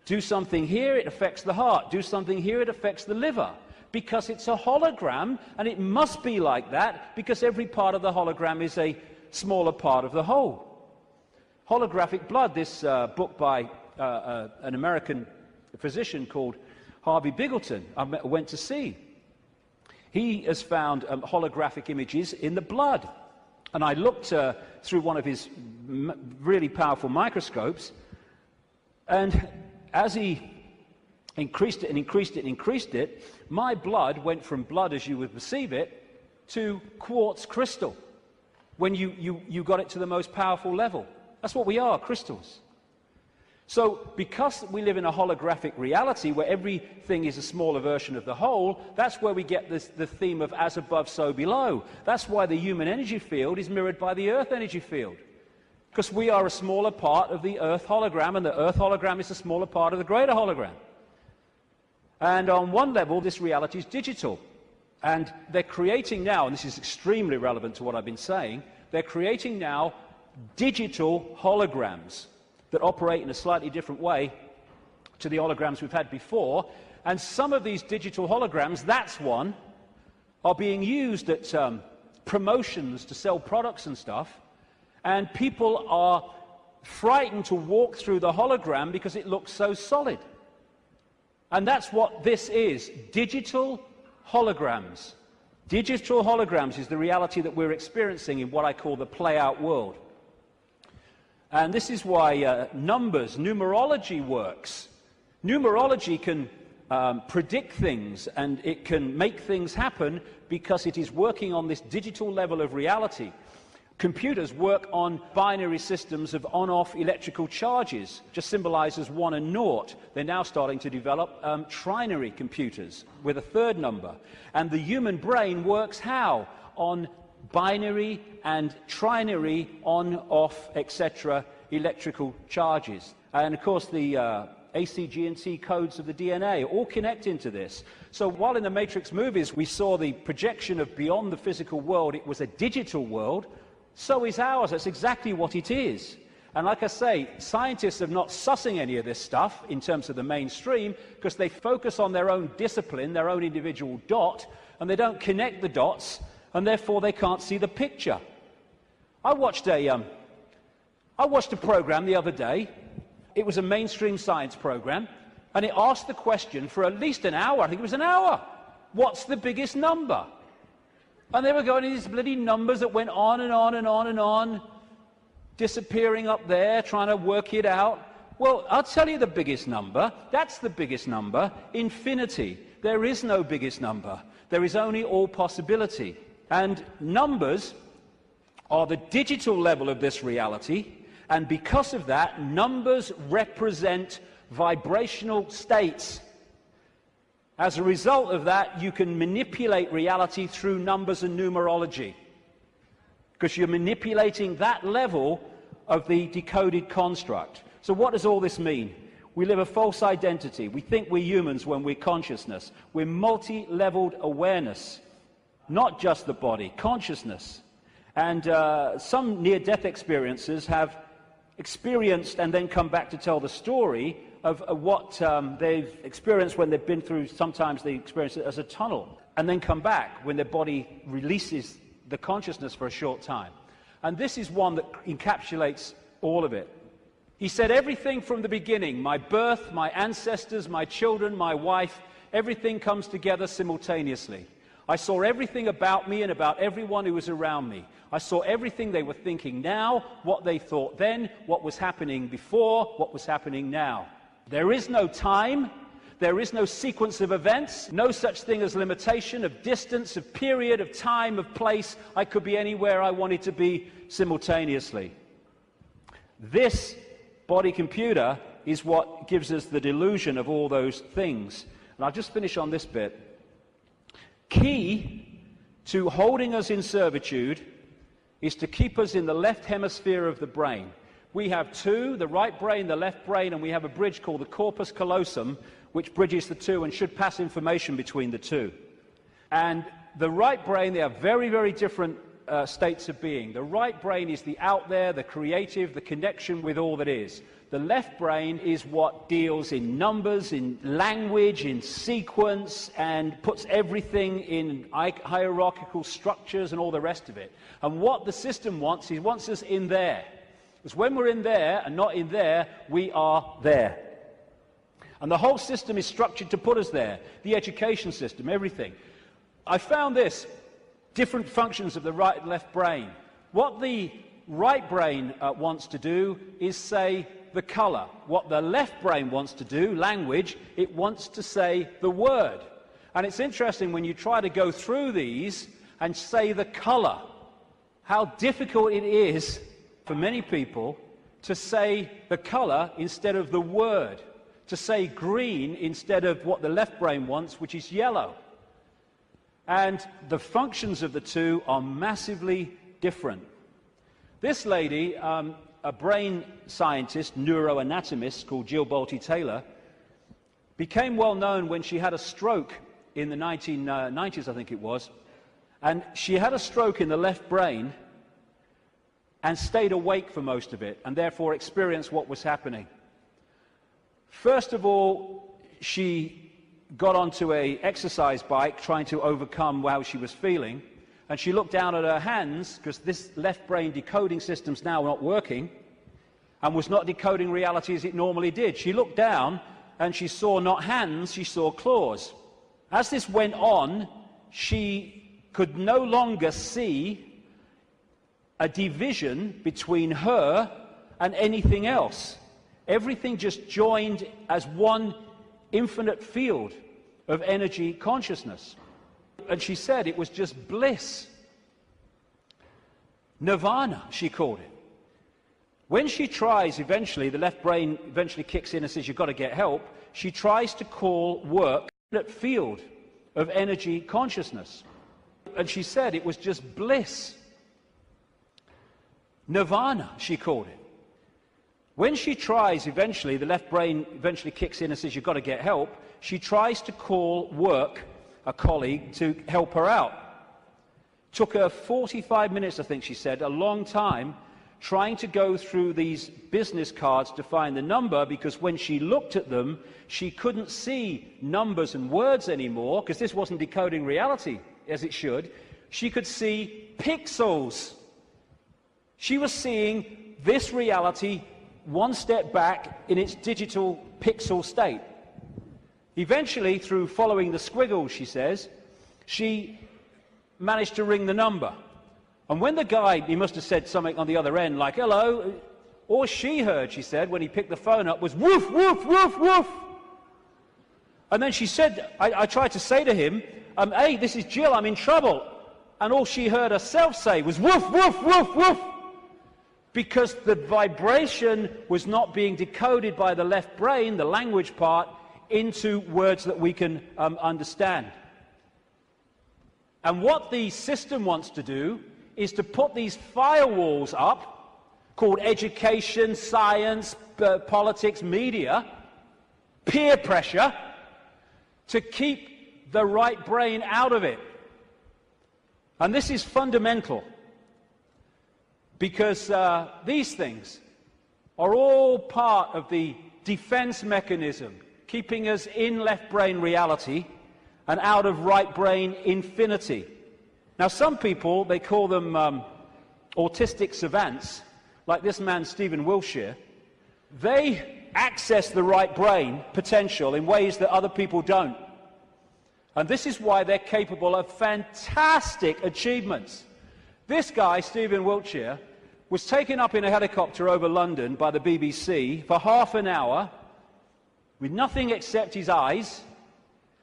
Do something here, it affects the heart. Do something here, it affects the liver. Because it's a hologram, and it must be like that, because every part of the hologram is a smaller part of the whole. Holographic blood, this book by an American physician called Harvey Biggleton, I went to see. He has found holographic images in the blood. And I looked through one of his really powerful microscopes, and as he increased it and increased it and increased it, my blood went from blood as you would perceive it to quartz crystal when you got it to the most powerful level. That's what we are, crystals. So because we live in a holographic reality where everything is a smaller version of the whole, that's where we get the theme of as above, so below. That's why the human energy field is mirrored by the Earth energy field. Because we are a smaller part of the Earth hologram, and the Earth hologram is a smaller part of the greater hologram. And on one level, this reality is digital. And they're creating now, and this is extremely relevant to what I've been saying, they're creating now digital holograms that operate in a slightly different way to the holograms we've had before. And some of these digital holograms, that's one, are being used at promotions to sell products and stuff, and people are frightened to walk through the hologram because it looks so solid. And that's what this is, digital holograms. Digital holograms is the reality that we're experiencing in what I call the play-out world. And this is why numerology works. Numerology can predict things and it can make things happen because it is working on this digital level of reality. Computers work on binary systems of on-off electrical charges, just symbolized as 1 and 0. They're now starting to develop trinary computers with a third number. And the human brain works how? On binary and trinary on-off, etc. electrical charges. And of course the A, C, G, and T codes of the DNA all connect into this. So while in the Matrix movies we saw the projection of beyond the physical world, it was a digital world, so is ours. That's exactly what it is. And like I say, scientists are not sussing any of this stuff in terms of the mainstream because they focus on their own discipline, their own individual dot, and they don't connect the dots, and therefore they can't see the picture. I watched a program the other day. It was a mainstream science program, and it asked the question for at least an hour. I think it was an hour. What's the biggest number? And they were going to these bloody numbers that went on and on and on and on, disappearing up there, trying to work it out. Well, I'll tell you the biggest number. That's the biggest number, infinity. There is no biggest number. There is only all possibility. And numbers are the digital level of this reality, and because of that, numbers represent vibrational states. As a result of that, you can manipulate reality through numbers and numerology, because you're manipulating that level of the decoded construct. So what does all this mean? We live a false identity. We think we're humans when we're consciousness. We're multi-leveled awareness, not just the body, consciousness. And some near-death experiencers have experienced and then come back to tell the story of what they've experienced when they've been through, sometimes they experience it as a tunnel, and then come back when their body releases the consciousness for a short time. And this is one that encapsulates all of it. He said, everything from the beginning, my birth, my ancestors, my children, my wife, everything comes together simultaneously. I saw everything about me and about everyone who was around me. I saw everything they were thinking now, what they thought then, what was happening before, what was happening now. There is no time, there is no sequence of events, no such thing as limitation of distance, of period, of time, of place. I could be anywhere I wanted to be simultaneously. This body computer is what gives us the delusion of all those things. And I'll just finish on this bit. Key to holding us in servitude is to keep us in the left hemisphere of the brain. We have two, the right brain, the left brain, and we have a bridge called the corpus callosum, which bridges the two and should pass information between the two. And the right brain, they are very, very different states of being. The right brain is the out there, the creative, the connection with all that is. The left brain is what deals in numbers, in language, in sequence, and puts everything in hierarchical structures and all the rest of it. And what the system wants, it wants us in there. Because when we're in there and not in there, we are there. And the whole system is structured to put us there. The education system, everything. I found this, different functions of the right and left brain. What the right brain wants to do is say the color. What the left brain wants to do, language, it wants to say the word. And it's interesting when you try to go through these and say the color, how difficult it is for many people to say the color instead of the word, to say green instead of what the left brain wants, which is yellow. And the functions of the two are massively different. This lady, a brain scientist, neuroanatomist called Jill Bolte Taylor, became well known when she had a stroke in the 1990s, I think it was. And she had a stroke in the left brain and stayed awake for most of it, and therefore experienced what was happening. First of all, she got onto an exercise bike trying to overcome how she was feeling, and she looked down at her hands, because this left brain decoding system's now not working, and was not decoding reality as it normally did. She looked down, and she saw not hands, she saw claws. As this went on, she could no longer see a division between her and anything else. Everything just joined as one infinite field of energy consciousness. And she said it was just bliss. Nirvana, she called it. When she tries eventually, the left brain eventually kicks in and says, you've got to get help, she tries to call work that field of energy consciousness. And she said it was just bliss. Nirvana, she called it. When she tries eventually, the left brain eventually kicks in and says, you've got to get help, she tries to call work, a colleague, to help her out. Took her 45 minutes, I think she said, a long time, trying to go through these business cards to find the number, because when she looked at them, she couldn't see numbers and words anymore, because this wasn't decoding reality as it should. She could see pixels. She was seeing this reality one step back in its digital pixel state. Eventually, through following the squiggles, she says, she managed to ring the number. And when the guy, he must have said something on the other end, like, hello, all she heard, she said, when he picked the phone up, was woof, woof, woof, woof. And then she said, I tried to say to him, hey, this is Jill, I'm in trouble. And all she heard herself say was woof, woof, woof, woof. Because the vibration was not being decoded by the left brain, the language part, into words that we can understand. And what the system wants to do is to put these firewalls up, called education, science, politics, media, peer pressure, to keep the right brain out of it. And this is fundamental, because these things are all part of the defense mechanism, keeping us in left brain reality and out of right brain infinity. Now, some people, they call them autistic savants, like this man, Stephen Wiltshire. They access the right brain potential in ways that other people don't. And this is why they're capable of fantastic achievements. This guy, Stephen Wiltshire, was taken up in a helicopter over London by the BBC for half an hour with nothing except his eyes,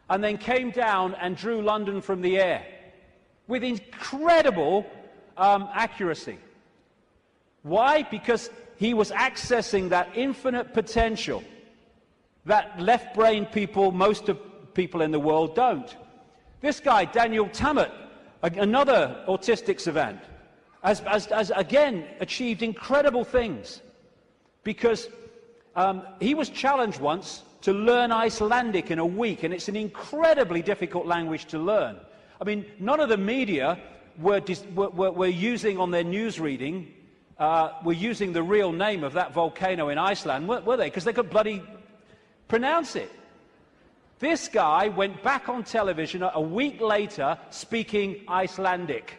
and then came down and drew London from the air with incredible accuracy. Why? Because he was accessing that infinite potential that left brain people, most of people in the world, don't. This guy, Daniel Tammet, another autistic savant, has again achieved incredible things, because he was challenged once to learn Icelandic in a week, and it's an incredibly difficult language to learn. I mean, none of the media were using on their news reading, were using the real name of that volcano in Iceland, were they? Because they could bloody pronounce it. This guy went back on television a week later speaking Icelandic.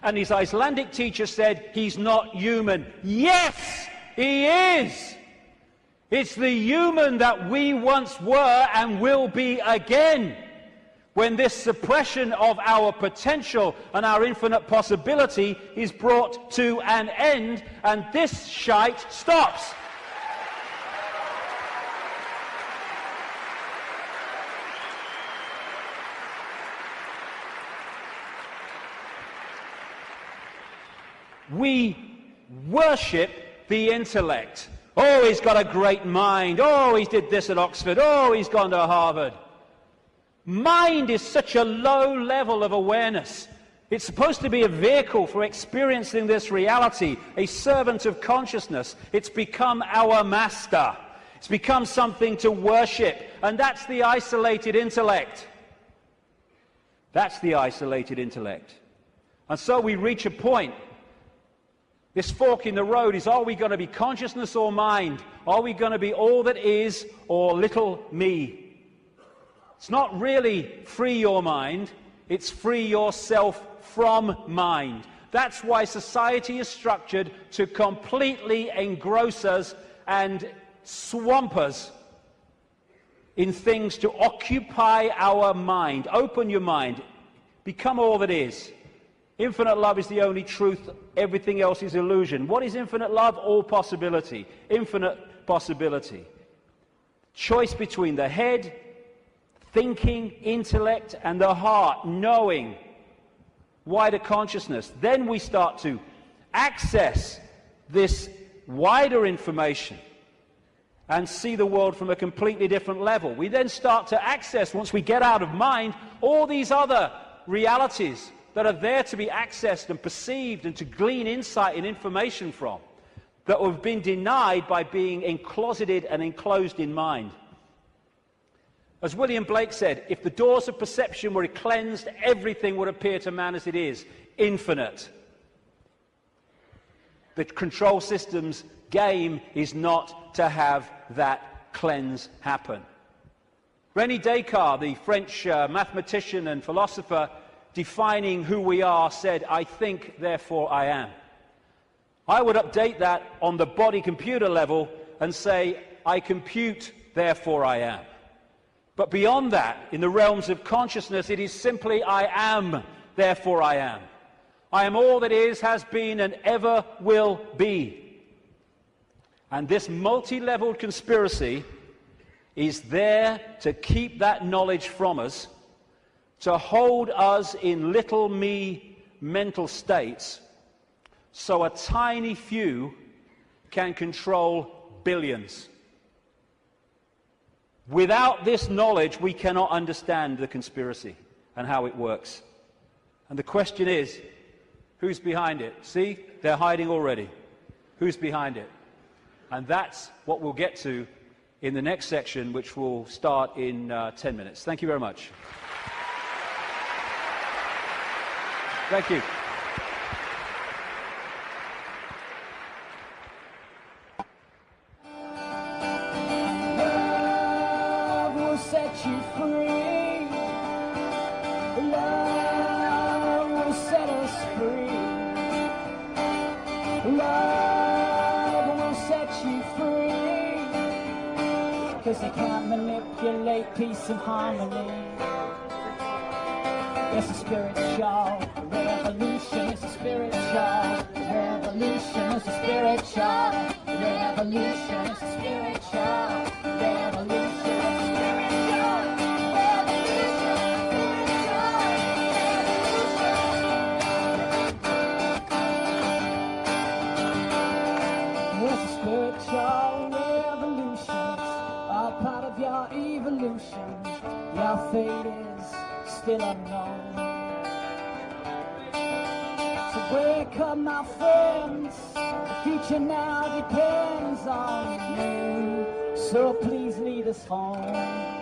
And his Icelandic teacher said, he's not human. Yes, he is! It's the human that we once were and will be again, when this suppression of our potential and our infinite possibility is brought to an end, and this shite stops. We worship the intellect. Oh, he's got a great mind. Oh, he did this at Oxford. Oh, he's gone to Harvard. Mind is such a low level of awareness. It's supposed to be a vehicle for experiencing this reality, a servant of consciousness. It's become our master. It's become something to worship, and that's the isolated intellect. That's the isolated intellect. And so we reach a point. This fork in the road is, are we going to be consciousness or mind? Are we going to be all that is or little me? It's not really free your mind. It's free yourself from mind. That's why society is structured to completely engross us and swamp us in things to occupy our mind. Open your mind. Become all that is. Infinite love is the only truth. Everything else is illusion. What is infinite love? All possibility. Infinite possibility. Choice between the head, thinking, intellect, and the heart, knowing, wider consciousness. Then we start to access this wider information and see the world from a completely different level. We then start to access, once we get out of mind, all these other realities that are there to be accessed and perceived and to glean insight and information from, that have been denied by being encloseted and enclosed in mind. As William Blake said, if the doors of perception were cleansed, everything would appear to man as it is, infinite. The control system's game is not to have that cleanse happen. René Descartes, the French mathematician and philosopher, defining who we are, said, "I think, therefore I am." I would update that on the body-computer level and say, "I compute, therefore I am." But beyond that, in the realms of consciousness, it is simply, "I am, therefore I am." I am all that is, has been, and ever will be. And this multi-leveled conspiracy is there to keep that knowledge from us, to hold us in little me mental states, so a tiny few can control billions. Without this knowledge, we cannot understand the conspiracy and how it works. And the question is, who's behind it? See, they're hiding already. Who's behind it? And that's what we'll get to in the next section, which will start in 10 minutes. Thank you very much. Thank you. Love will set you free. Love will set us free. Love will set you free. 'Cause they can't manipulate peace and harmony. It's a spiritual revolution. It's a spiritual revolution. It's a spiritual revolution. It's a spiritual revolution. It's a spiritual revolution. It's a spiritual revolution. It's all part of your evolution. Your fate is still unknown. So wake up, my friends. The future now depends on you. So please lead us home.